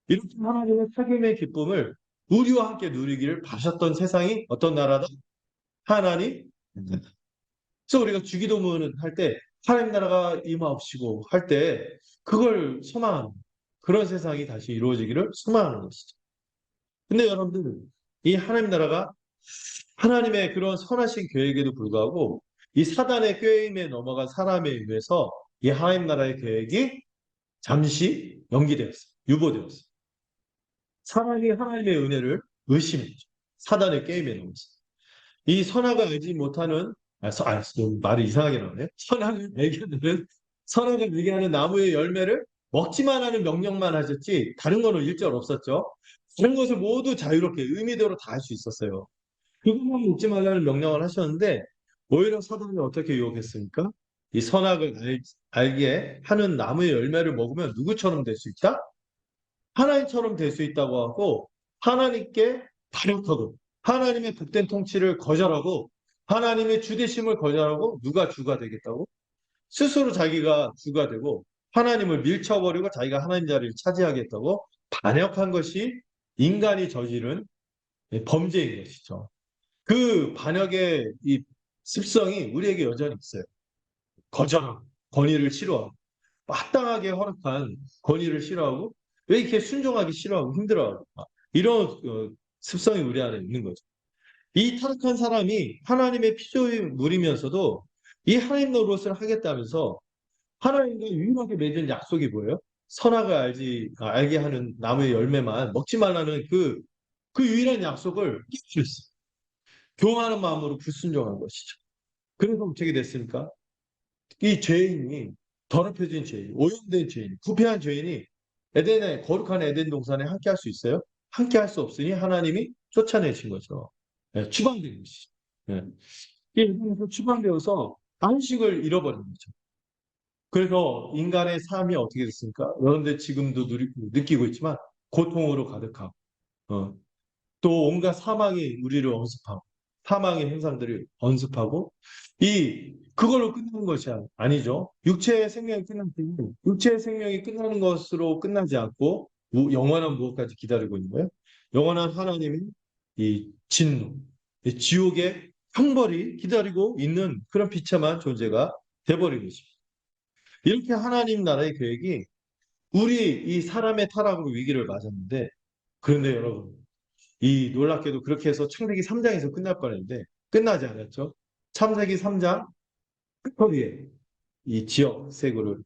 이렇게 하나님의 사귐의 기쁨을 우리와 함께 누리기를 바셨던 세상이 어떤 나라다? 하나님. 그래서 우리가 주기도문을 할 때 하나님 나라가 임하옵시고 할 때 그걸 소망하는 그런 세상이 다시 이루어지기를 소망하는 것이죠. 근데 여러분들 이 하나님 나라가 하나님의 그런 선하신 계획에도 불구하고 이 사단의 꾀임에 넘어간 사람에 의해서 이 하나님 나라의 계획이 잠시 연기되었어요. 유보되었어요. 사람이 하나님의 은혜를 의심했죠. 사단의 게임에 넘어서. 이 선악을 알지 못하는 좀 말이 이상하게 나오네. 선악을 알게 하는 나무의 열매를 먹지만 하는 명령만 하셨지 다른 거는 일절 없었죠. 다른 것을 모두 자유롭게 의미대로 다 할 수 있었어요. 그것만 먹지 말라는 명령을 하셨는데 오히려 사단이 어떻게 유혹했습니까? 이 알게 하는 나무의 열매를 먹으면 누구처럼 될 수 있다? 하나님처럼 될 수 있다고 하고 하나님께 반역하고 하나님의 복된 통치를 거절하고 하나님의 주되심을 거절하고 누가 주가 되겠다고? 스스로 자기가 주가 되고 하나님을 밀쳐버리고 자기가 하나님 자리를 차지하겠다고 반역한 것이 인간이 저지른 범죄인 것이죠. 그 반역의 이 습성이 우리에게 여전히 있어요. 거절하고 권위를 싫어하고 마땅하게 허락한 권위를 싫어하고 왜 이렇게 순종하기 싫어하고 힘들어하고 이런 습성이 우리 안에 있는 거죠. 이 타락한 사람이 하나님의 피조물이면서도 이 하나님 노릇을 하겠다면서 하나님과 유일하게 맺은 약속이 뭐예요? 선악을 알게 하는 나무의 열매만 먹지 말라는 그 유일한 약속을 깨뜨렸어요. 교만한 마음으로 불순종한 것이죠. 그래서 어떻게 됐습니까? 이 죄인이 더럽혀진 죄인, 오염된 죄인, 부패한 죄인이 거룩한 에덴 동산에 함께 할 수 있어요? 함께 할 수 없으니 하나님이 쫓아내신 거죠. 추방된 것이죠. 이 에덴에서 추방되어서 안식을 잃어버린 거죠. 그래서 인간의 삶이 어떻게 됐습니까? 여러분들 지금도 느끼고 있지만 고통으로 가득하고 또 온갖 사망이 우리를 엄습하고 사망의 현상들을 언습하고 그걸로 끝나는 것이 아니죠. 육체의 생명이 끝날 때는 육체의 생명이 끝나는 것으로 끝나지 않고 영원한 무엇까지 기다리고 있는 거예요? 영원한 하나님의 이 진노, 이 지옥의 형벌이 기다리고 있는 그런 비참한 존재가 돼버린 것입니다. 이렇게 하나님 나라의 계획이 우리 이 사람의 타락으로 위기를 맞았는데 그런데 여러분 이 놀랍게도 그렇게 해서 창세기 3장에서 끝날 뻔했는데 끝나지 않았죠. 창세기 3장 끝거리에 이 지역색으로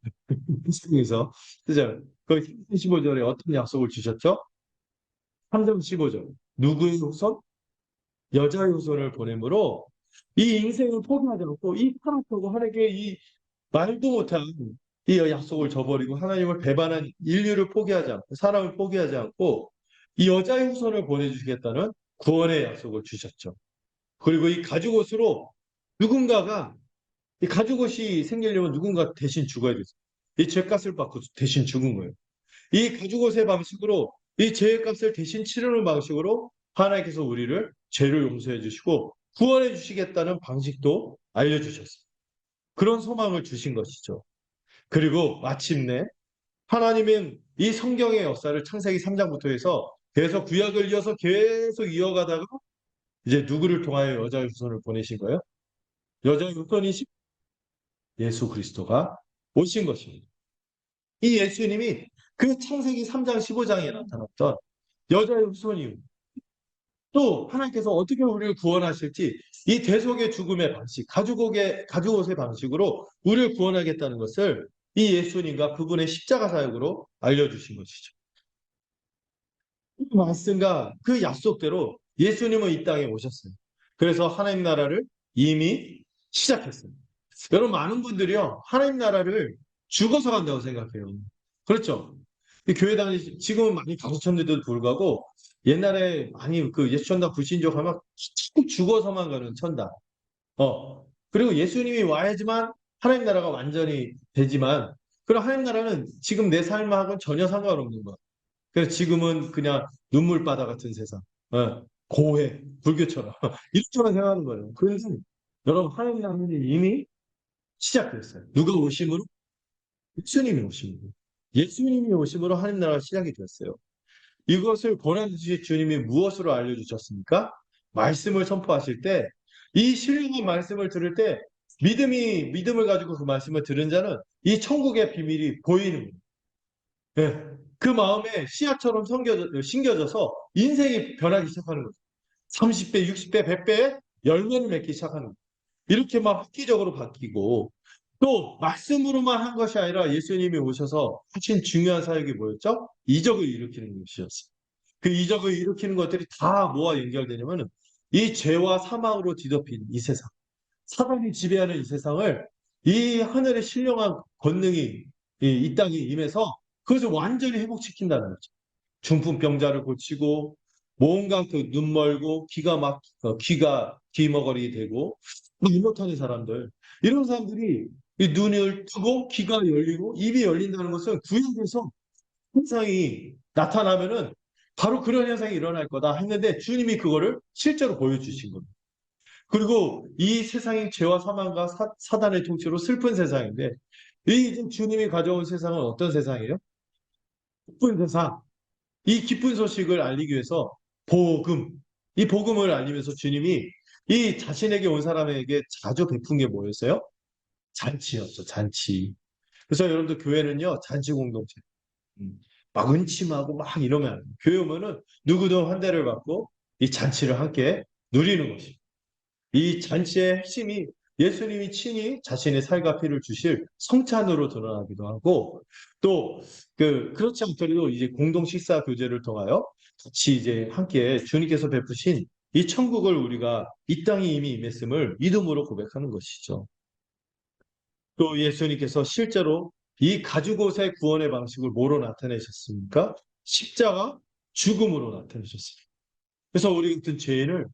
에서 쓰죠. 그 15절에 어떤 약속을 주셨죠? 3장 15절 누구의 후손? 여자의 후손을 보내므로 이 인생을 포기하지 않고 이 타락하고 하나님께 이 말도 못한 이 약속을 저버리고 하나님을 배반한 인류를 포기하지 않고 사람을 포기하지 않고 이 여자의 후손을 보내주시겠다는 구원의 약속을 주셨죠. 그리고 이 가죽옷으로 누군가가 이 가죽옷이 생기려면 누군가 대신 죽어야 되죠. 이 죄값을 받고 대신 죽은 거예요. 이 가죽옷의 방식으로 이 죄값을 대신 치르는 방식으로 하나님께서 우리를 죄를 용서해 주시고 구원해 주시겠다는 방식도 알려주셨어요. 그런 소망을 주신 것이죠. 그리고 마침내 하나님은 이 성경의 역사를 창세기 3장부터 해서 계속 구약을 이어서 계속 이어가다가 이제 누구를 통하여 여자의 후손을 보내신 거예요? 여자의 후손이신 예수 그리스도가 오신 것입니다. 이 예수님이 그 창세기 3장 15장에 나타났던 여자의 후손이요. 또 하나님께서 어떻게 우리를 구원하실지 이 대속의 죽음의 방식, 가죽옷의 방식으로 우리를 구원하겠다는 것을 이 예수님과 그분의 십자가 사역으로 알려주신 것이죠. 그 말씀과 그 약속대로 예수님은 이 땅에 오셨어요. 그래서 하나님 나라를 이미 시작했어요. 여러분 많은 분들이요 하나님 나라를 죽어서 간다고 생각해요. 그렇죠? 이 교회 다니 지금은 많이 가수천들도 불구하고 옛날에 많이 그 예수 천당 불신족 하면 자꾸 죽어서만 가는 천당. 그리고 예수님이 와야지만 하나님 나라가 완전히 되지만 그럼 하나님 나라는 지금 내 삶하고는 전혀 상관없는 거야. 그래서 지금은 그냥 눈물바다 같은 세상. 고해, 불교처럼. 이렇게만 생각하는 거예요. 그래서 여러분 하나님 나라는 이미 시작됐어요. 누가 오심으로? 예수님이 오심으로. 예수님이 오심으로 하나님 나라가 시작이 됐어요. 이것을 고난주신 주님이 무엇으로 알려주셨습니까? 말씀을 선포하실 때, 이 신령한 말씀을 들을 때, 믿음을 가지고 그 말씀을 들은 자는 이 천국의 비밀이 보이는 거예요. 예. 그 마음에 씨앗처럼 심겨져서 인생이 변하기 시작하는 거죠. 30배, 60배, 100배의 열매를 맺기 시작하는 거예요. 이렇게 막 획기적으로 바뀌고, 또 말씀으로만 한 것이 아니라 예수님이 오셔서 하신 중요한 사역이 뭐였죠? 이적을 일으키는 것이었어요. 그 이적을 일으키는 것들이 다 뭐와 연결되냐면 이 죄와 사망으로 뒤덮인 이 세상, 사단이 지배하는 이 세상을 이 하늘의 신령한 권능이 이 땅에 임해서 그것을 완전히 회복시킨다는 거죠. 중풍병자를 고치고 뭔가 그 눈 멀고 귀가 귀머거리 되고 말 못하는 사람들 이런 사람들이 이 눈을 뜨고 귀가 열리고 입이 열린다는 것은 구약에서 현상이 나타나면은 바로 그런 현상이 일어날 거다 했는데 주님이 그거를 실제로 보여주신 겁니다. 그리고 이 세상이 죄와 사망과 사단의 통치로 슬픈 세상인데 이 주님이 가져온 세상은 어떤 세상이에요? 기쁜 세상. 이 기쁜 소식을 알리기 위해서 복음, 이 복음을 알리면서 주님이 이 자신에게 온 사람에게 자주 베푼 게 뭐였어요? 잔치였죠, 잔치. 그래서 여러분들 교회는요, 잔치 공동체. 막 은침하고 막 이러면 안 돼요. 교회 오면은 누구도 환대를 받고 이 잔치를 함께 누리는 것입니다. 이 잔치의 핵심이 예수님이 친히 자신의 살과 피를 주실 성찬으로 드러나기도 하고 또 그렇지 않더라도 이제 공동 식사 교제를 통하여 같이 이제 함께 주님께서 베푸신 이 천국을 우리가 이 땅에 이미 임했음을 믿음으로 고백하는 것이죠. 또 예수님께서 실제로 이 가죽옷의 구원의 방식을 뭐로 나타내셨습니까? 십자가 죽음으로 나타내셨습니다. 그래서 우리 같은 죄인을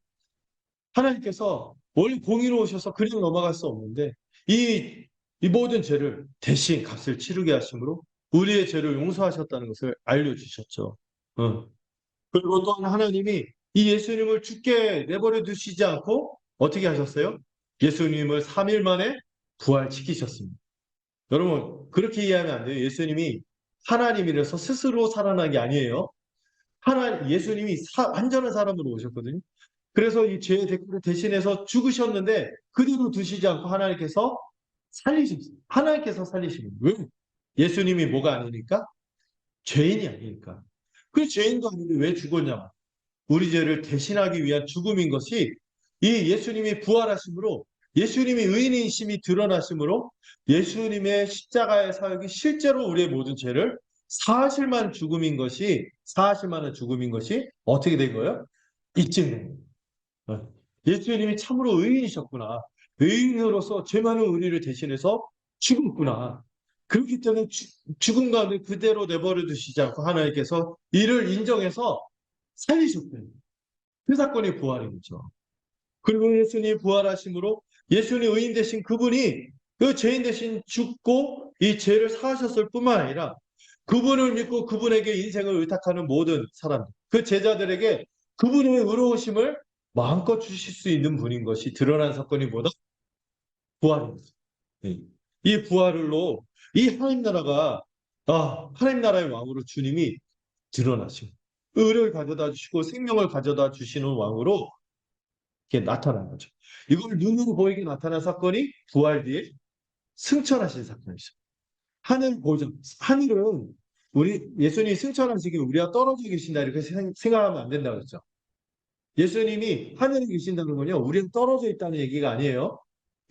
하나님께서 원래 공의로우셔서 그냥 넘어갈 수 없는데 이 모든 죄를 대신 값을 치르게 하심으로 우리의 죄를 용서하셨다는 것을 알려주셨죠. 그리고 또 하나님이 이 예수님을 죽게 내버려 두시지 않고 어떻게 하셨어요? 예수님을 3일 만에 부활시키셨습니다. 여러분 그렇게 이해하면 안 돼요. 예수님이 하나님이라서 스스로 살아난 게 아니에요. 예수님이 완전한 사람으로 오셨거든요. 그래서 이 죄의 대가를 대신해서 죽으셨는데 그대로 두시지 않고 하나님께서 살리십니다. 하나님께서 살리십니다. 왜? 예수님이 뭐가 아니니까? 죄인이 아니니까. 그 죄인도 아닌데 왜 죽었냐? 우리 죄를 대신하기 위한 죽음인 것이 이 예수님이 부활하심으로 예수님이 의인이심이 드러나심으로 예수님의 십자가의 사역이 실제로 우리의 모든 죄를 사하실 만한 죽음인 것이 어떻게 된 거예요? 입증된 거예요. 예수님이 참으로 의인이셨구나. 의인으로서 죄 많은 우리를 대신해서 죽었구나. 그렇기 때문에 죽은 가운데 그대로 내버려 두시지 않고 하나님께서 이를 인정해서 살리셨대요. 그 사건이 부활인 거죠. 그리고 예수님이 부활하심으로 예수님 의인 되신 그분이 그 죄인 대신 죽고 이 죄를 사하셨을 뿐만 아니라 그분을 믿고 그분에게 인생을 의탁하는 모든 사람들, 그 제자들에게 그분의 의로우심을 마음껏 주실 수 있는 분인 것이 드러난 사건이 뭐다? 부활입니다. 예. 이 부활로 이 하나님 나라가 하나님 나라의 왕으로 주님이 드러나시고 의를 가져다 주시고 생명을 가져다 주시는 왕으로 이렇게 나타난 거죠. 이걸 눈으로 보이게 나타난 사건이 부활 뒤에 승천하신 사건이죠. 하늘 보좌, 하늘은 우리 예수님이 승천하시기 우리가 떨어져 계신다 이렇게 생각하면 안 된다고 그랬죠. 예수님이 하늘에 계신다는 건요, 우리는 떨어져 있다는 얘기가 아니에요.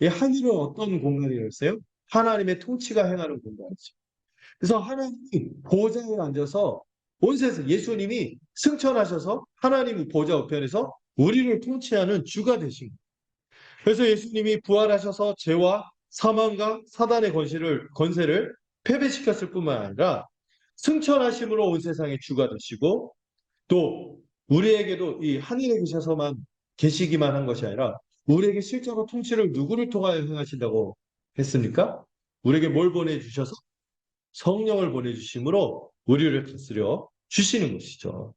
이 하늘은 어떤 공간이었어요? 하나님의 통치가 행하는 공간이죠. 그래서 하나님이 보좌에 앉아서 온 세상 예수님이 승천하셔서 하나님 보좌 우편에서 우리를 통치하는 주가 되신 거예요. 그래서 예수님이 부활하셔서 죄와 사망과 사단의 권세를 패배시켰을 뿐만 아니라 승천하심으로 온 세상의 주가 되시고 또 우리에게도 이 하늘에 계셔서만 계시기만 한 것이 아니라 우리에게 실제로 통치를 누구를 통하여 행하신다고 했습니까? 우리에게 뭘 보내주셔서 성령을 보내주심으로 우리를 다스려 주시는 것이죠.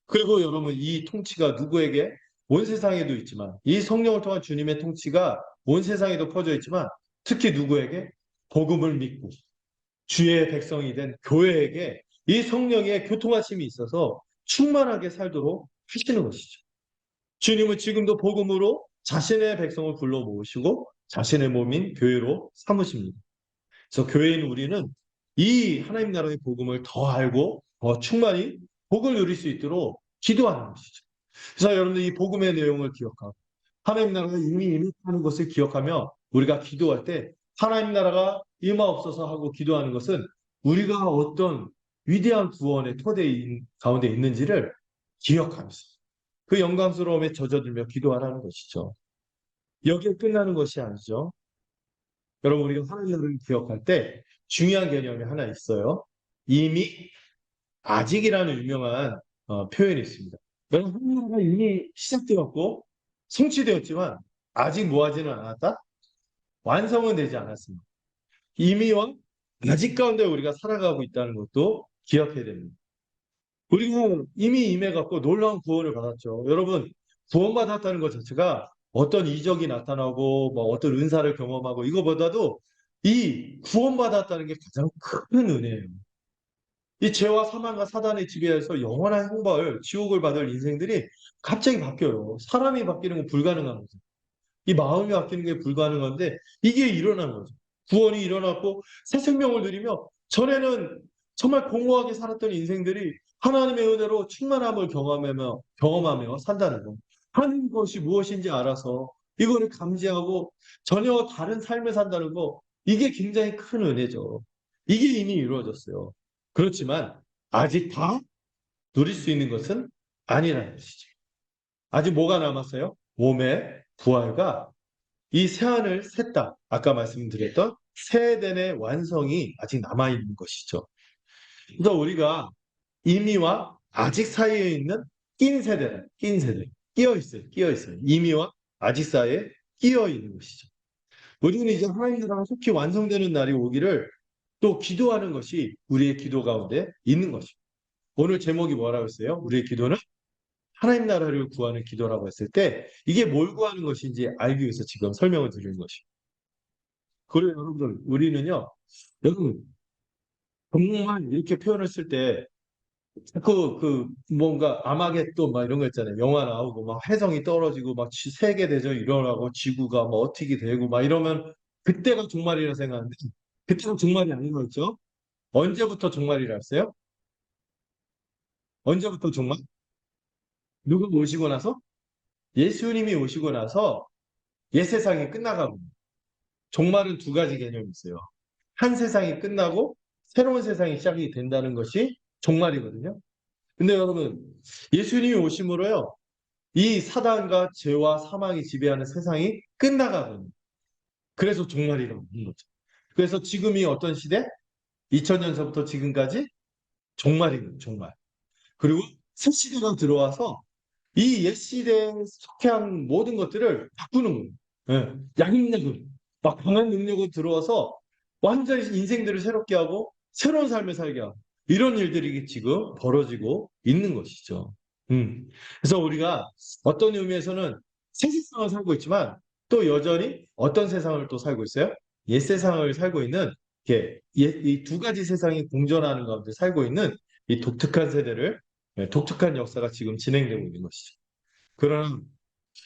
그리고 여러분 이 통치가 누구에게? 온 세상에도 있지만 이 성령을 통한 주님의 통치가 온 세상에도 퍼져 있지만 특히 누구에게? 복음을 믿고 주의 백성이 된 교회에게 이 성령의 교통하심이 있어서 충만하게 살도록 하시는 것이죠. 주님은 지금도 복음으로 자신의 백성을 불러 모으시고 자신의 몸인 교회로 삼으십니다. 그래서 교회인 우리는 이 하나님 나라의 복음을 더 알고 더 충만히 복을 누릴 수 있도록 기도하는 것이죠. 그래서 여러분들 이 복음의 내용을 기억하고 하나님 나라가 이미 임했다는 것을 기억하며 우리가 기도할 때 하나님 나라가 임하옵소서 하고 기도하는 것은 우리가 어떤 위대한 구원의 토대 가운데 있는지를 기억하면서 그 영광스러움에 젖어들며 기도하라는 것이죠. 여기에 끝나는 것이 아니죠. 여러분 우리가 하나님 나라를 기억할 때 중요한 개념이 하나 있어요. 이미 아직이라는 유명한 표현이 있습니다. 여러분 하나님 나라가 이미 시작되었고 성취되었지만 아직 뭐하지는 않았다? 완성은 되지 않았습니다. 이미와 아직 가운데 우리가 살아가고 있다는 것도 기억해야 됩니다. 우리가 이미 임해갖고 놀라운 구원을 받았죠. 여러분 구원받았다는 것 자체가 어떤 이적이 나타나고 뭐 어떤 은사를 경험하고 이거보다도 이 구원받았다는 게 가장 큰 은혜예요. 이 죄와 사망과 사단의 지배에서 영원한 형벌, 지옥을 받을 인생들이 갑자기 바뀌어요. 사람이 바뀌는 건 불가능한 거죠. 이 마음이 바뀌는 게 불가능한데 이게 일어난 거죠. 구원이 일어났고 새 생명을 누리며 전에는 정말 공허하게 살았던 인생들이 하나님의 은혜로 충만함을 경험하며 산다는 거. 하는 것이 무엇인지 알아서 이거를 감지하고 전혀 다른 삶을 산다는 거. 이게 굉장히 큰 은혜죠. 이게 이미 이루어졌어요. 그렇지만 아직 다 누릴 수 있는 것은 아니라는 것이죠. 아직 뭐가 남았어요? 몸의 부활과 이 새하늘 새 땅, 아까 말씀드렸던 새 에덴의 완성이 아직 남아있는 것이죠. 그래서 우리가 이미와 아직 사이에 있는 낀 세대, 끼어 있어요. 이미와 아직 사이에 끼어 있는 것이죠. 우리는 이제 하나님 나라가 속히 완성되는 날이 오기를 또 기도하는 것이 우리의 기도 가운데 있는 것이죠. 오늘 제목이 뭐라고 했어요? 우리의 기도는 하나님 나라를 구하는 기도라고 했을 때 이게 뭘 구하는 것인지 알기 위해서 지금 설명을 드리는 것이죠. 그래요, 여러분들. 우리는요, 여러분, 정말 이렇게 표현을 쓸 때, 뭔가 아마겟돈 막 이런 거 있잖아요. 영화 나오고, 막 해성이 떨어지고, 막 세계대전이 일어나고, 지구가 뭐 어떻게 되고, 막 이러면, 그때가 종말이라 생각하는데, 그때가 종말이 아닌 거였죠? 언제부터 종말이라 했어요? 언제부터 종말? 누가 오시고 나서? 예수님이 오시고 나서, 옛 세상이 끝나가고, 종말은 두 가지 개념이 있어요. 한 세상이 끝나고 새로운 세상이 시작이 된다는 것이 종말이거든요. 근데 여러분, 예수님이 오심으로요, 이 사단과 죄와 사망이 지배하는 세상이 끝나가거든요. 그래서 종말이라고 하는 거죠. 그래서 지금이 어떤 시대? 2000년서부터 지금까지 종말이거든요, 종말. 그리고 새 시대가 들어와서 이 옛 시대에 속한 모든 것들을 바꾸는 거예요. 예, 양육력을, 막 강한 능력을 들어와서 완전히 인생들을 새롭게 하고 새로운 삶을 살게 하고 이런 일들이 지금 벌어지고 있는 것이죠. 그래서 우리가 어떤 의미에서는 새 세상을 살고 있지만 또 여전히 어떤 세상을 또 살고 있어요? 옛 세상을 살고 있는 이 두 가지 세상이 공존하는 가운데 살고 있는 이 독특한 세대를 독특한 역사가 지금 진행되고 있는 것이죠. 그러나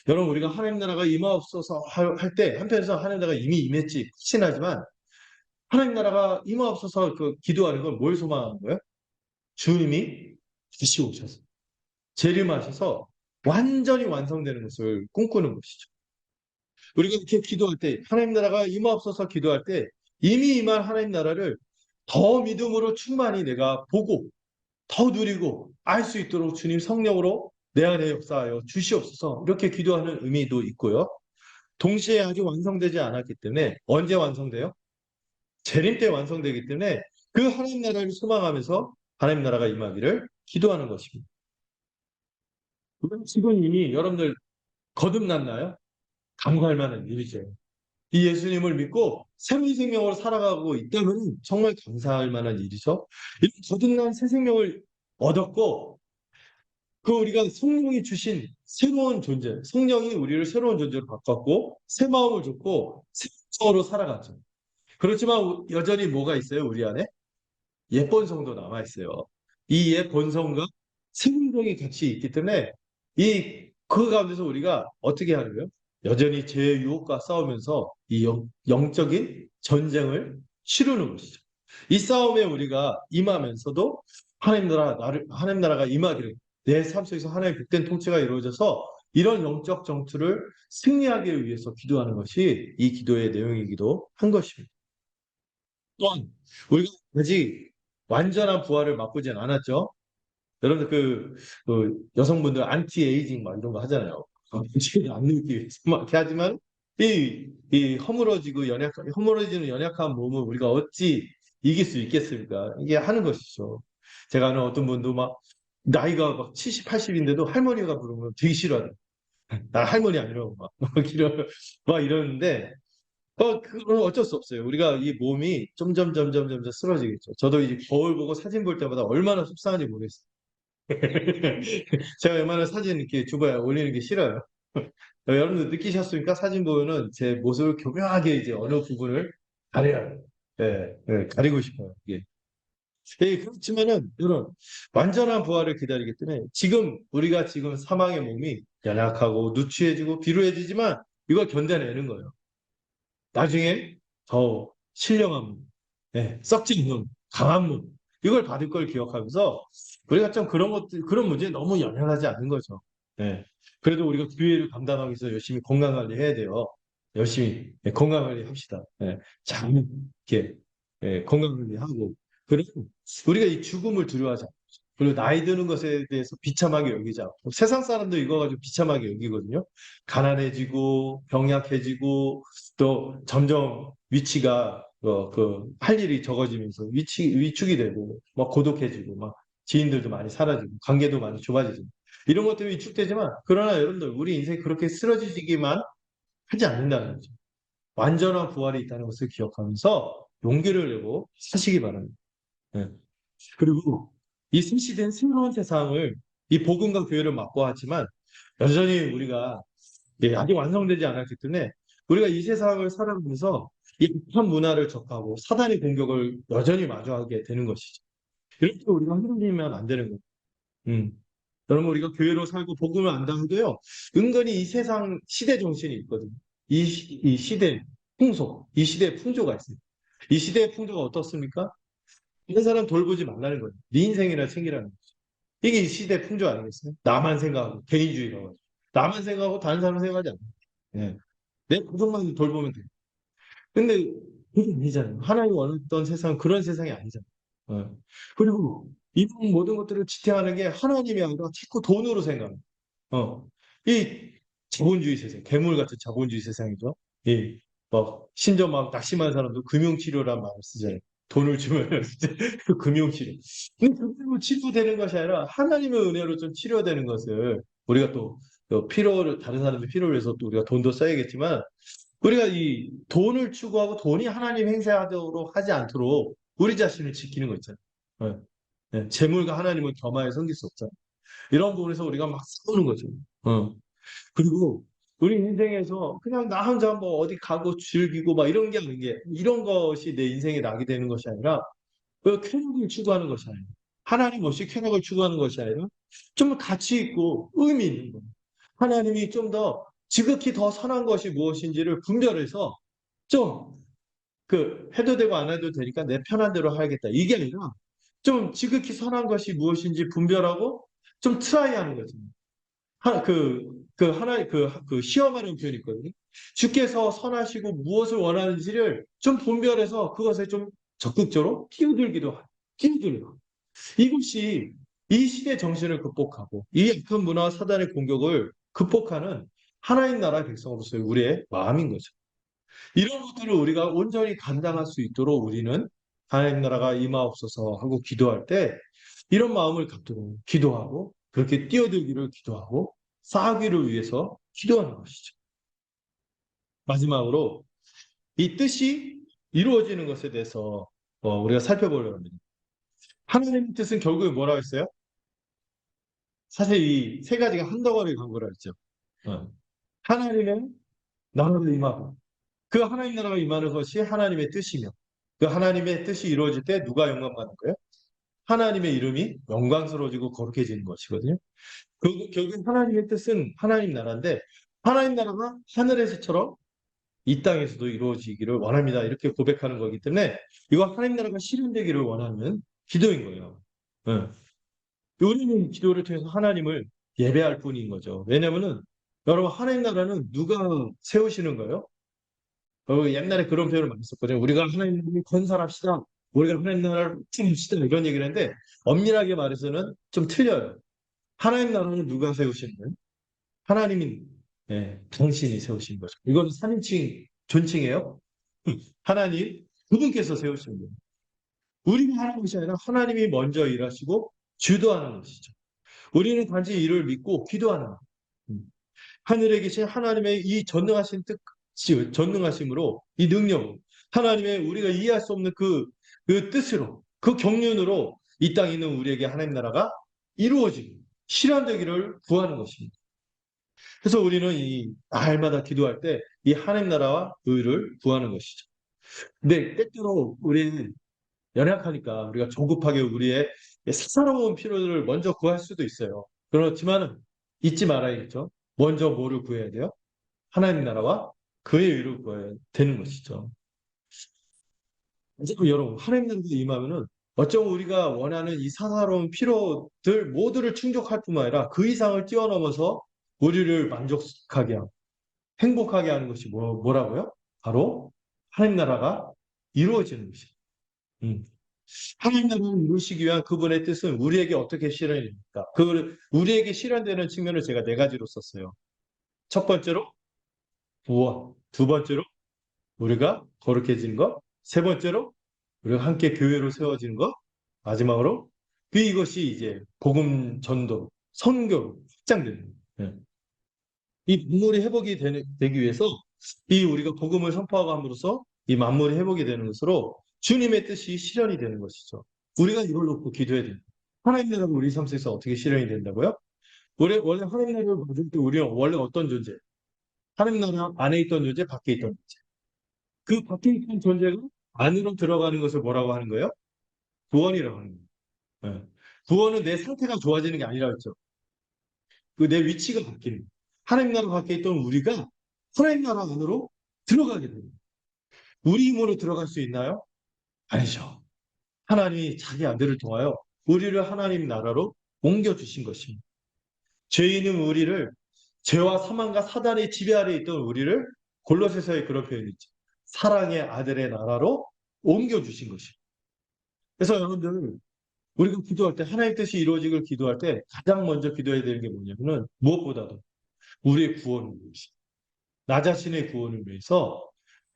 여러분 우리가 하나님 나라가 임하옵소서 할 때 한편에서 하나님 나라가 이미 임했지 확신하지만 하나님 나라가 임하옵소서 그 기도하는 건 뭘 소망하는 거예요? 주님이 다시 오셔서 재림하셔서 완전히 완성되는 것을 꿈꾸는 것이죠. 우리가 이렇게 기도할 때 하나님 나라가 임하옵소서 기도할 때 이미 임한 하나님 나라를 더 믿음으로 충만히 내가 보고 더 누리고 알 수 있도록 주님 성령으로 내 안에 역사하여 주시옵소서 이렇게 기도하는 의미도 있고요. 동시에 아직 완성되지 않았기 때문에 언제 완성돼요? 재림 때 완성되기 때문에 그 하나님 나라를 소망하면서 하나님 나라가 임하기를 기도하는 것입니다. 지금 이미 여러분들 거듭났나요? 감사할 만한 일이죠. 이 예수님을 믿고 새로운 생명으로 살아가고 있다면 정말 감사할 만한 일이죠. 이런 거듭난 새 생명을 얻었고 그 우리가 성령이 주신 새로운 존재, 성령이 우리를 새로운 존재로 바꿨고 새 마음을 줬고 새 성으로 살아갔죠. 그렇지만 여전히 뭐가 있어요? 우리 안에? 옛 본성도 남아 있어요. 이 옛 본성과 새 본성이 같이 있기 때문에 그 가운데서 우리가 어떻게 하는 거예요? 여전히 죄의 유혹과 싸우면서 이 영적인 전쟁을 치르는 것이죠. 이 싸움에 우리가 임하면서도 하나님 나라가 임하기를 내 삶 속에서 하나님의 복된 통치가 이루어져서 이런 영적 정투를 승리하기 위해서 기도하는 것이 이 기도의 내용이기도 한 것입니다. 또한 우리가 아직 완전한 부활을 맛보진 않았죠. 여러분들 그 여성분들 안티에이징 막 이런 거 하잖아요. 지금 안 늙기 위해서 막 이렇게 하지만 이 허물어지는 연약한 몸을 우리가 어찌 이길 수 있겠습니까? 이게 하는 것이죠. 제가 아는 어떤 분도 막 나이가 막 70, 80인데도 할머니가 부르면 되게 싫어하요. 나 할머니 아니라고 막 이러는데 그건 어쩔 수 없어요. 우리가 이 몸이 점점 쓰러지겠죠. 저도 이제 거울 보고 사진 볼 때마다 얼마나 속상한지 모르겠어요. 제가 웬만한 사진 이렇게 주부에 올리는 게 싫어요. 여러분들 느끼셨습니까? 사진 보면은 제 모습을 교묘하게 이제 어느 부분을 가려요. 예, 예, 가리고 싶어요. 이게. 예, 그렇지만은 이런 완전한 부활을 기다리기 때문에 우리가 지금 사망의 몸이 연약하고 누추해지고 비루해지지만 이걸 견뎌내는 거예요. 나중에 더 신령한 몸, 예, 썩지 않는 강한 몸, 이걸 받을 걸 기억하면서 우리가 좀 그런 문제에 너무 연연하지 않는 거죠. 예. 그래도 우리가 교회를 감당하기 위해서 열심히 건강 관리해야 돼요. 열심히 건강 관리 합시다. 예. 잘 이렇게 건강 관리하고 그리고 우리가 이 죽음을 두려워하지 않고 그리고 나이 드는 것에 대해서 비참하게 여기지 않고 세상 사람도 이거 가지고 비참하게 여기거든요. 가난해지고 병약해지고 또 점점 위치가 할 일이 적어지면서 위축이 되고 막 고독해지고 막 지인들도 많이 사라지고 관계도 많이 좁아지고 이런 것 때문에 위축되지만 그러나 여러분들 우리 인생이 그렇게 쓰러지기만 하지 않는다는 거죠. 완전한 부활이 있다는 것을 기억하면서 용기를 내고 사시기 바랍니다. 네. 그리고 이 성취된 새로운 세상을 이 복음과 교회를 맛보았지만 여전히 우리가 아직 완성되지 않았기 때문에 우리가 이 세상을 살아가면서 이 악한 문화를 접하고 사단의 공격을 여전히 마주하게 되는 것이죠. 이렇게 우리가 흔들리면 안 되는 거예요. 음. 여러분 우리가 교회로 살고 복음을 안다고도요. 은근히 이 세상 시대 정신이 있거든요. 이 시대 풍속, 이 시대의 풍조가 있습니다. 이 시대의 풍조가 어떻습니까? 다른 사람 돌보지 말라는 거예요. 네 인생이나 챙기라는 거죠. 이게 이 시대 풍조 아니겠어요? 나만 생각하고 개인주의라고 하죠. 나만 생각하고 다른 사람 생각하지 않아요. 예. 내 가족만 돌보면 돼요. 근데 그게 아니잖아요. 하나님 원했던 세상은 그런 세상이 아니잖아요. 어. 그리고 이런 모든 것들을 지탱하는 게 하나님이 아니라 자꾸 돈으로 생각해요. 이 자본주의 세상, 괴물 같은 자본주의 세상이죠. 심지어 막 낙심한 사람도 금융치료란 말을 쓰잖아요. 돈을 주면 그 금융치료. 근데 그걸로 치료되는 것이 아니라 하나님의 은혜로 좀 치료되는 것을 우리가 또 다른 사람의 필요를 위해서 또 우리가 돈도 써야겠지만 우리가 이 돈을 추구하고 돈이 하나님 행세하도록 하지 않도록 우리 자신을 지키는 거 있잖아요. 재물과 하나님을 겸하여 섬길 수 없잖아요. 이런 부분에서 우리가 막 싸우는 거죠. 그리고 우리 인생에서 그냥 나 혼자 뭐 어디 가고 즐기고 막 이런 게 아닌 게 이런 것이 내 인생에 낙이 되는 것이 아니라 그 쾌락을 추구하는 것이 아니라 하나님 없이 쾌락을 추구하는 것이 아니라 좀 가치 있고 의미 있는 거. 하나님이 좀 더 지극히 더 선한 것이 무엇인지를 분별해서 좀 해도 되고 안 해도 되니까 내 편한 대로 하겠다. 이게 아니라 좀 지극히 선한 것이 무엇인지 분별하고 좀 트라이하는 거죠. 시험하는 표현이 있거든요. 주께서 선하시고 무엇을 원하는지를 좀 분별해서 그것에 좀 적극적으로 끼어들고. 이것이 이 시대 정신을 극복하고 이 악한 문화와 사단의 공격을 극복하는 하나님 나라의 백성으로서의 우리의 마음인 거죠. 이런 것들을 우리가 온전히 감당할 수 있도록 우리는 하나님 나라가 임하옵소서 하고 기도할 때 이런 마음을 갖도록 기도하고 그렇게 뛰어들기를 기도하고 쌓기를 위해서 기도하는 것이죠. 마지막으로 이 뜻이 이루어지는 것에 대해서 우리가 살펴보려고 합니다. 하나님의 뜻은 결국에 뭐라고 했어요? 사실 이 세 가지가 한 덩어리에 간 거라 했죠. 하나님의 나라가 임하고 그 하나님 나라가 임하는 것이 하나님의 뜻이며 그 하나님의 뜻이 이루어질 때 누가 영광 받는 거예요? 하나님의 이름이 영광스러워지고 거룩해지는 것이거든요. 결국 하나님의 뜻은 하나님 나라인데 하나님 나라가 하늘에서처럼 이 땅에서도 이루어지기를 원합니다. 이렇게 고백하는 거기 때문에 이거 하나님 나라가 실현되기를 원하는 기도인 거예요. 네. 우리는 기도를 통해서 하나님을 예배할 뿐인 거죠. 왜냐면은 여러분 하나님 나라는 누가 세우시는 거예요? 옛날에 그런 표현을 많이 썼거든요. 우리가 하나님을 건설합시다. 우리가 하나님 나라를 합시다. 이런 얘기를 했는데 엄밀하게 말해서는 좀 틀려요. 하나님 나라는 누가 세우시는 거예요? 하나님이 당신이 세우신 거죠. 이건 3인칭 존칭이에요. 하나님 그분께서 세우신 거예요. 우리가 하는 것이 아니라 하나님이 먼저 일하시고 주도하는 것이죠. 우리는 단지 이를 믿고 기도하는 거예요. 하늘에 계신 하나님의 이 전능하신 뜻, 전능하심으로 이 능력으로 하나님의 우리가 이해할 수 없는 그 뜻으로 그 경륜으로 이 땅에 있는 우리에게 하나님 나라가 이루어지고 실현되기를 구하는 것입니다. 그래서 우리는 이 날마다 기도할 때 이 하나님 나라와 의를 구하는 것이죠. 근데 때때로 우리는 연약하니까 우리가 조급하게 우리의 사사로운 필요들을 먼저 구할 수도 있어요. 그렇지만 잊지 말아야겠죠. 먼저 뭐를 구해야 돼요? 하나님 나라와 그의 의를 구해야 되는 것이죠. 이제 여러분 하나님 나라가 임하면은 어쩌면 우리가 원하는 이 사사로운 필요들 모두를 충족할 뿐만 아니라 그 이상을 뛰어넘어서 우리를 만족하게 하고 행복하게 하는 것이 뭐라고요? 바로 하나님 나라가 이루어지는 것이에요. 음. 하나님 나라를 이루시기 위한 그분의 뜻은 우리에게 어떻게 실현이 됩니까? 우리에게 실현되는 측면을 제가 네 가지로 썼어요. 첫 번째로 구원, 두 번째로 우리가 거룩해지는 것, 세 번째로 우리가 함께 교회로 세워지는 것, 마지막으로 이것이 이제 복음 전도, 선교로 확장되는 거예요. 이 만물이 회복이 되기 위해서 이 우리가 복음을 선포하고 함으로써 이 만물이 회복이 되는 것으로 주님의 뜻이 실현이 되는 것이죠. 우리가 이걸 놓고 기도해야 돼요. 하나님 나라가 우리 삶 속에서 어떻게 실현이 된다고요? 원래 하나님 나라를 받을 때 우리는 원래 어떤 존재? 하나님 나라 안에 있던 존재, 밖에 있던 존재. 그 밖에 있던 존재가 안으로 들어가는 것을 뭐라고 하는 거예요? 구원이라고 하는 거예요. 네. 구원은 내 상태가 좋아지는 게 아니라 했죠. 내 위치가 바뀌는 거예요. 하나님 나라 밖에 있던 우리가 하나님 나라 안으로 들어가게 됩니다. 우리 힘으로 들어갈 수 있나요? 아니죠. 하나님이 자기 아들을 통하여 우리를 하나님 나라로 옮겨주신 것입니다. 죄인은 우리를 죄와 사망과 사단의 지배 아래 있던 우리를 골로새서의 그런 표현이 있죠. 사랑의 아들의 나라로 옮겨주신 것입니다. 그래서 여러분들 우리가 기도할 때 하나님의 뜻이 이루어지길 기도할 때 가장 먼저 기도해야 되는 게 뭐냐면은 무엇보다도 우리의 구원을 위해서 나 자신의 구원을 위해서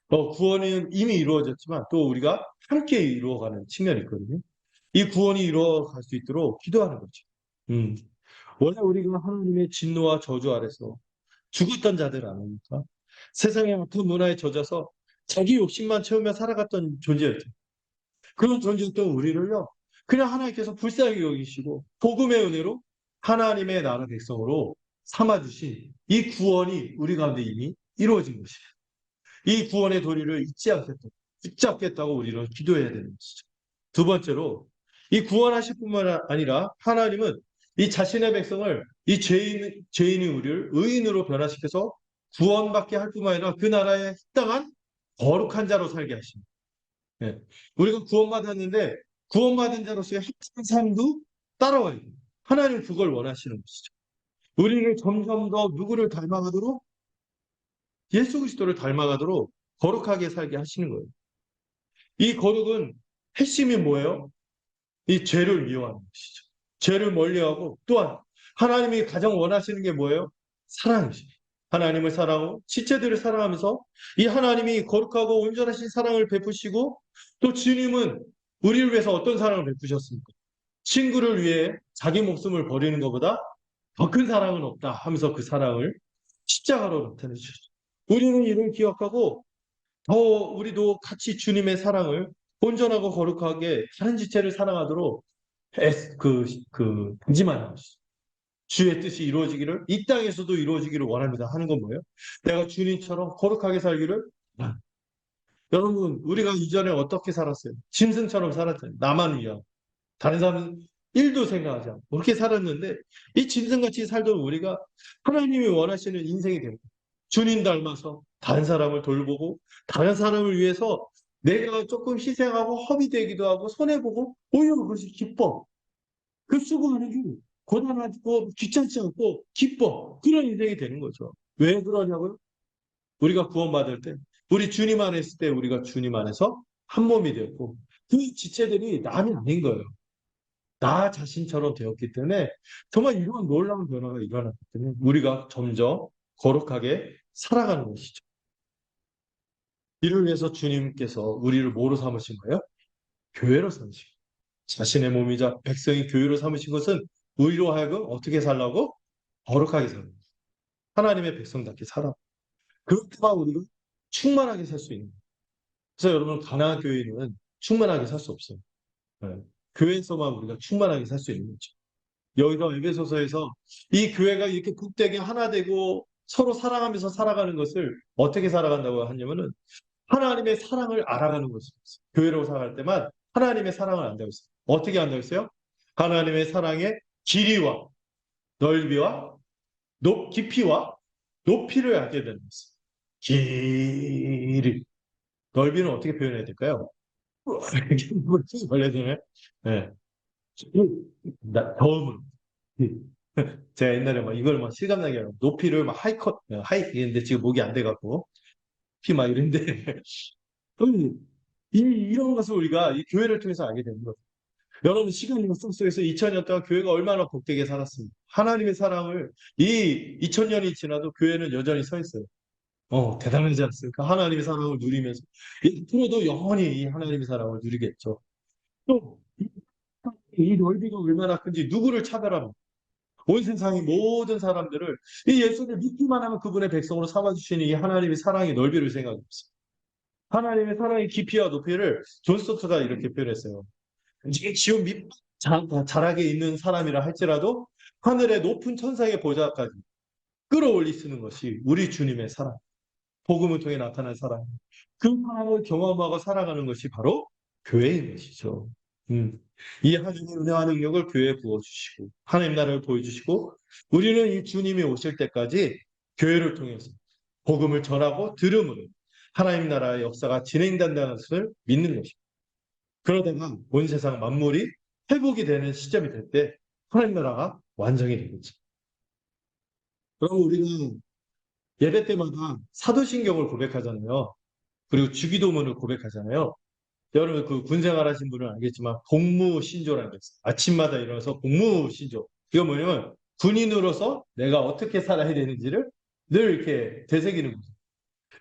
구원은 이미 이루어졌지만 또 우리가 함께 이루어가는 측면이 있거든요. 이 구원이 이루어갈 수 있도록 기도하는 거죠. 음. 원래 우리가 하나님의 진노와 저주 아래서 죽었던 자들 아닙니까? 세상의 아픈 문화에 젖어서 자기 욕심만 채우며 살아갔던 존재였죠. 그런 존재였던 우리를요, 그냥 하나님께서 불쌍히 여기시고 복음의 은혜로 하나님의 나라 백성으로 삼아주신 이 구원이 우리 가운데 이미 이루어진 것이에요. 이 구원의 도리를 잊지 않겠다고, 붙잡겠다고 우리는 기도해야 되는 것이죠. 두 번째로, 이 구원하실 뿐만 아니라 하나님은 이 자신의 백성을, 이 죄인이 우리를 의인으로 변화시켜서 구원받게 할 뿐만 아니라 그 나라에 합당한 거룩한 자로 살게 하십니다. 예. 우리가 구원받았는데 구원받은 자로서의 합당한 삶도 따라와야 돼요. 하나님은 그걸 원하시는 것이죠. 우리를 점점 더 누구를 닮아가도록, 예수 그리스도를 닮아가도록 거룩하게 살게 하시는 거예요. 이 거룩은 핵심이 뭐예요? 이 죄를 미워하는 것이죠. 죄를 멀리하고, 또한 하나님이 가장 원하시는 게 뭐예요? 사랑이죠. 하나님을 사랑하고 지체들을 사랑하면서 이 하나님이 거룩하고 온전하신 사랑을 베푸시고, 또 주님은 우리를 위해서 어떤 사랑을 베푸셨습니까? 친구를 위해 자기 목숨을 버리는 것보다 더 큰 사랑은 없다 하면서 그 사랑을 십자가로 나타내주셨죠. 우리는 이를 기억하고 더 우리도 같이 주님의 사랑을 온전하고 거룩하게 다른 지체를 사랑하도록 다짐하는 것이죠. 주의 뜻이 이루어지기를, 이 땅에서도 이루어지기를 원합니다 하는 건 뭐예요? 내가 주님처럼 거룩하게 살기를. 여러분, 우리가 이전에 어떻게 살았어요? 짐승처럼 살았잖아요. 나만 위하고. 다른 사람은 일도 생각하지 않고 그렇게 살았는데, 이 짐승같이 살던 우리가 하나님이 원하시는 인생이 됩니다. 주님 닮아서 다른 사람을 돌보고, 다른 사람을 위해서 내가 조금 희생하고 허비되기도 하고 손해보고, 오히려 그것이 기뻐. 그 수고하는 게 고단하고 귀찮지 않고 기뻐. 그런 인생이 되는 거죠. 왜 그러냐고요? 우리가 구원받을 때, 우리 주님 안에 있을 때 우리가 주님 안에서 한 몸이 되었고, 그 지체들이 남이 아닌 거예요. 나 자신처럼 되었기 때문에 정말 이런 놀라운 변화가 일어났기 때문에 우리가 점점 거룩하게 살아가는 것이죠. 이를 위해서 주님께서 우리를 뭐로 삼으신 거예요? 교회로 삼으신 거예요. 자신의 몸이자 백성이 교회로 삼으신 것은 우리로 하여금 어떻게 살라고? 거룩하게 살라고. 하나님의 백성답게 살아. 그렇게만 우리가 충만하게 살 수 있는 거예요. 그래서 여러분, 가나안 교회는 충만하게 살 수 없어요. 네. 교회에서만 우리가 충만하게 살 수 있는 거죠. 여기서 에베소서에서 이 교회가 이렇게 복되게 하나 되고 서로 사랑하면서 살아가는 것을 어떻게 살아간다고 하냐면은 하나님의 사랑을 알아가는 것입니다. 교회로 살아갈 때만 하나님의 사랑을 안다고 했어요. 어떻게 안다고 했어요? 하나님의 사랑의 길이와 넓이와 깊이와 높이를 알게 되는 것입니다. 길이, 넓이는 어떻게 표현해야 될까요? 이렇게 원래 되네. 네. 더움은. 제가 옛날에 막 이걸 막 실감나게 하고 높이를 막 하이 이랬는데 지금 목이 안 돼갖고 피 막 이랬는데 이런 것을 우리가 이 교회를 통해서 알게 되는 거예요. 여러분, 시간 속에서 2000년 동안 교회가 얼마나 복되게 살았습니다. 하나님의 사랑을, 이 2000년이 지나도 교회는 여전히 서 있어요. 대단하지 않습니까? 하나님의 사랑을 누리면서 앞으로도 영원히 이 하나님의 사랑을 누리겠죠. 또 이 넓이가 얼마나 큰지 누구를 차별합니까? 온 세상의 모든 사람들을 이 예수를 믿기만 하면 그분의 백성으로 삼아주시는 이 하나님의 사랑의 넓이를 생각해 보세요. 하나님의 사랑의 깊이와 높이를 존 스토트가 이렇게 표현했어요. 이게 지금 밑 자락에 있는 사람이라 할지라도 하늘의 높은 천상의 보좌까지 끌어올리 쓰는 것이 우리 주님의 사랑, 복음을 통해 나타난 사랑, 그 사랑을 경험하고 살아가는 것이 바로 교회인 것이죠. 이 하나님의 은혜와 능력을 교회에 부어주시고 하나님 나라를 보여주시고, 우리는 이 주님이 오실 때까지 교회를 통해서 복음을 전하고 들음으로 하나님 나라의 역사가 진행된다는 것을 믿는 것입니다. 그러다가 온 세상 만물이 회복이 되는 시점이 될 때 하나님 나라가 완성이 되겠죠. 그럼 우리는 예배 때마다 사도신경을 고백하잖아요. 그리고 주기도문을 고백하잖아요. 여러분, 그 군생활 하신 분은 알겠지만 복무신조라는 게 있어요. 아침마다 일어나서 복무신조. 이거 뭐냐면 군인으로서 내가 어떻게 살아야 되는지를 늘 이렇게 되새기는 거죠.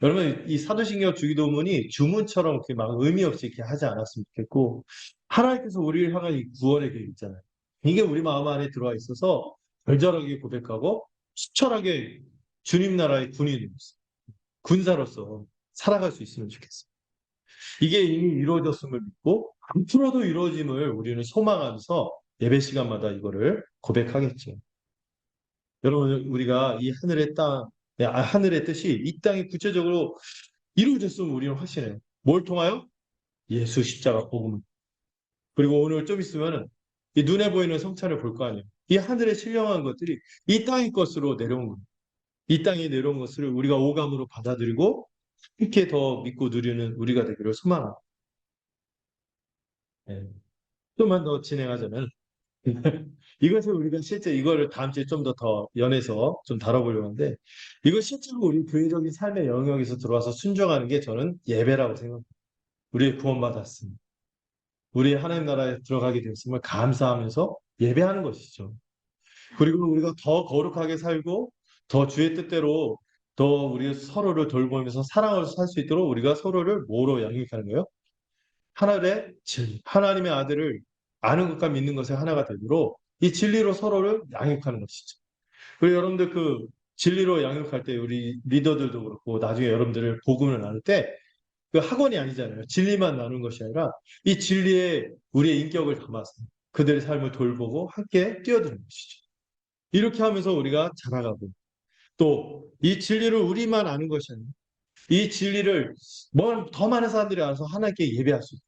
여러분, 이 사도신경 주기도문이 주문처럼 이렇게 막 의미 없이 이렇게 하지 않았으면 좋겠고, 하나님께서 우리를 향한 이 구원의 계획 있잖아요. 이게 우리 마음 안에 들어와 있어서 절절하게 고백하고 수철하게 주님 나라의 군인으로서, 군사로서 살아갈 수 있으면 좋겠어요. 이게 이미 이루어졌음을 믿고 앞으로도 이루어짐을 우리는 소망하면서 예배 시간마다 이거를 고백하겠죠. 여러분, 우리가 이 하늘의 땅, 하늘의 뜻이 이 땅이 구체적으로 이루어졌으면 우리는 확신해요. 뭘 통하여? 예수 십자가 복음. 그리고 오늘 좀 있으면은 이 눈에 보이는 성찬을 볼 거 아니에요. 이 하늘에 신령한 것들이 이 땅의 것으로 내려온 거예요. 이 땅에 내려온 것을 우리가 오감으로 받아들이고 함께 더 믿고 누리는 우리가 되기를 소망합니다. 예. 좀만 더 진행하자면 이것을 우리가 실제 이거를 다음 주에 좀 더 연해서 좀 다뤄보려고 하는데 이거 실제로 우리 교회적인 삶의 영역에서 들어와서 순종하는 게 저는 예배라고 생각합니다. 우리 구원받았습니다. 우리 하나님 나라에 들어가게 되었음을 감사하면서 예배하는 것이죠. 그리고 우리가 더 거룩하게 살고 더 주의 뜻대로 더 우리 서로를 돌보면서 사랑을 살 수 있도록 우리가 서로를 뭐로 양육하는 거예요? 하나의 진리, 하나님의 아들을 아는 것과 믿는 것의 하나가 되도록 이 진리로 서로를 양육하는 것이죠. 그리고 여러분들 그 진리로 양육할 때 우리 리더들도 그렇고 나중에 여러분들을 복음을 나눌 때 그 학원이 아니잖아요. 진리만 나누는 것이 아니라 이 진리에 우리의 인격을 담아서 그들의 삶을 돌보고 함께 뛰어드는 것이죠. 이렇게 하면서 우리가 자라가고 또 이 진리를 우리만 아는 것이 아니라 이 진리를 더 많은 사람들이 알아서 하나님께 예배할 수 있고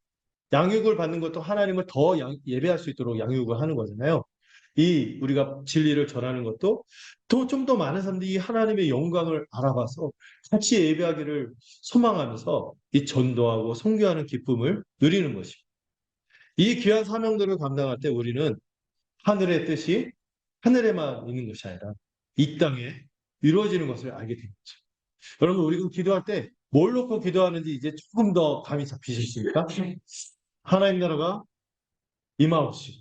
양육을 받는 것도 하나님을 더 예배할 수 있도록 양육을 하는 거잖아요. 이 우리가 진리를 전하는 것도 더 좀 더 많은 사람들이 이 하나님의 영광을 알아봐서 같이 예배하기를 소망하면서 이 전도하고 선교하는 기쁨을 누리는 것입니다. 이 귀한 사명들을 감당할 때 우리는 하늘의 뜻이 하늘에만 있는 것이 아니라 이 땅에 이루어지는 것을 알게 됩니다. 여러분 우리가 기도할 때 뭘 놓고 기도하는지 이제 조금 더 감이 잡히셨습니까? 하나님 나라가 임하옵시고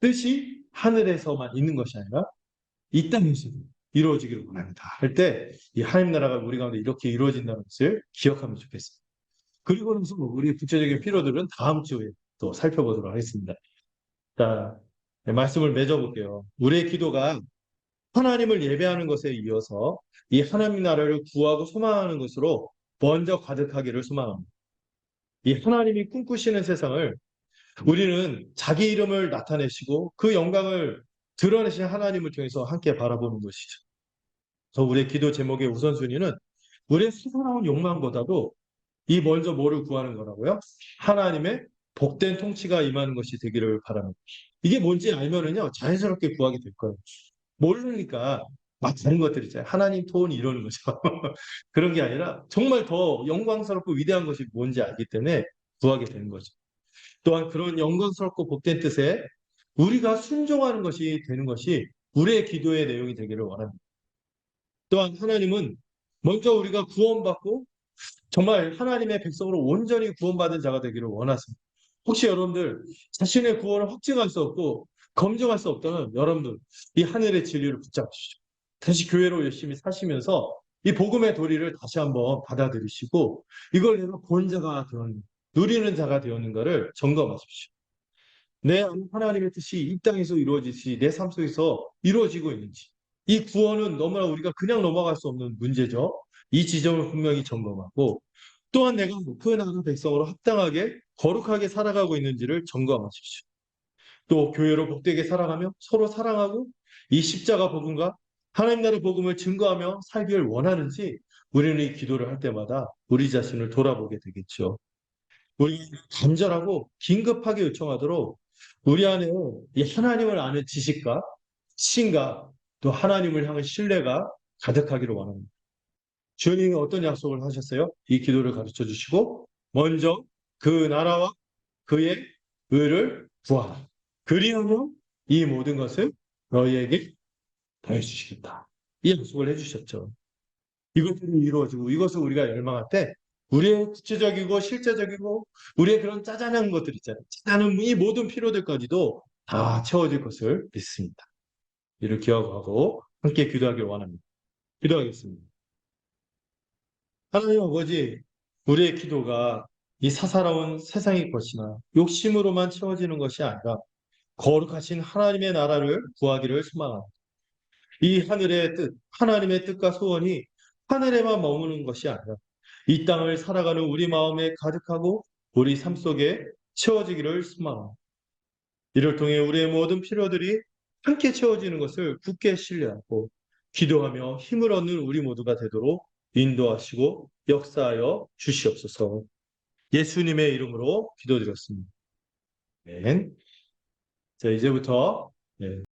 뜻이 하늘에서만 있는 것이 아니라 이 땅에서도 이루어지기를 원합니다. 할 때 이 하나님 나라가 우리 가운데 이렇게 이루어진다는 것을 기억하면 좋겠습니다. 그리고 나서 우리의 구체적인 필요들은 다음 주에 또 살펴보도록 하겠습니다. 자, 말씀을 맺어볼게요. 우리의 기도가 하나님을 예배하는 것에 이어서 이 하나님 나라를 구하고 소망하는 것으로 먼저 가득하기를 소망합니다. 이 하나님이 꿈꾸시는 세상을 우리는 자기 이름을 나타내시고 그 영광을 드러내신 하나님을 통해서 함께 바라보는 것이죠. 그래서 우리의 기도 제목의 우선순위는 우리의 수고로운 욕망보다도 이 먼저 뭐를 구하는 거라고요? 하나님의 복된 통치가 임하는 것이 되기를 바랍니다. 이게 뭔지 알면은요, 자연스럽게 구하게 될 거예요. 모르니까 막 다른 것들 있잖아요. 하나님 톤 이러는 거죠. 그런 게 아니라 정말 더 영광스럽고 위대한 것이 뭔지 알기 때문에 구하게 되는 거죠. 또한 그런 영광스럽고 복된 뜻에 우리가 순종하는 것이 되는 것이 우리의 기도의 내용이 되기를 원합니다. 또한 하나님은 먼저 우리가 구원받고 정말 하나님의 백성으로 온전히 구원받은 자가 되기를 원하십니다. 혹시 여러분들 자신의 구원을 확증할 수 없고 검증할 수 없다면 여러분들 이 하늘의 진리를 붙잡으시죠. 다시 교회로 열심히 사시면서 이 복음의 도리를 다시 한번 받아들이시고 이걸 내가 본 자가 되었는 누리는 자가 되었는가를 점검하십시오. 내 하나님의 뜻이 이 땅에서 이루어지시 내 삶 속에서 이루어지고 있는지 이 구원은 너무나 우리가 그냥 넘어갈 수 없는 문제죠. 이 지점을 분명히 점검하고 또한 내가 그 나라 백성으로 합당하게 거룩하게 살아가고 있는지를 점검하십시오. 또 교회로 복되게 살아가며 서로 사랑하고 이 십자가 복음과 하나님 나라 복음을 증거하며 살기를 원하는지 우리는 이 기도를 할 때마다 우리 자신을 돌아보게 되겠죠. 우리 간절하고 긴급하게 요청하도록 우리 안에 이 하나님을 아는 지식과 신과 또 하나님을 향한 신뢰가 가득하기를 원합니다. 주님이 어떤 약속을 하셨어요? 이 기도를 가르쳐 주시고 먼저 그 나라와 그의 의를 구하라. 그리하면 이 모든 것을 너희에게 더해 주시겠다. 이 약속을 해주셨죠. 이것들이 이루어지고 이것을 우리가 열망할 때 우리의 구체적이고 실제적이고 우리의 그런 짜잔한 것들 있잖아요. 짜잔한 이 모든 필요들까지도 다 채워질 것을 믿습니다. 이를 기억하고 함께 기도하길 원합니다. 기도하겠습니다. 하나님 아버지, 우리의 기도가 이 사사로운 세상의 것이나 욕심으로만 채워지는 것이 아니라 거룩하신 하나님의 나라를 구하기를 소망합니다. 이 하늘의 뜻, 하나님의 뜻과 소원이 하늘에만 머무는 것이 아니라 이 땅을 살아가는 우리 마음에 가득하고 우리 삶 속에 채워지기를 소망합니다. 이를 통해 우리의 모든 필요들이 함께 채워지는 것을 굳게 신뢰하고 기도하며 힘을 얻는 우리 모두가 되도록 인도하시고 역사하여 주시옵소서. 예수님의 이름으로 기도드렸습니다. 네. 자, 이제부터 네.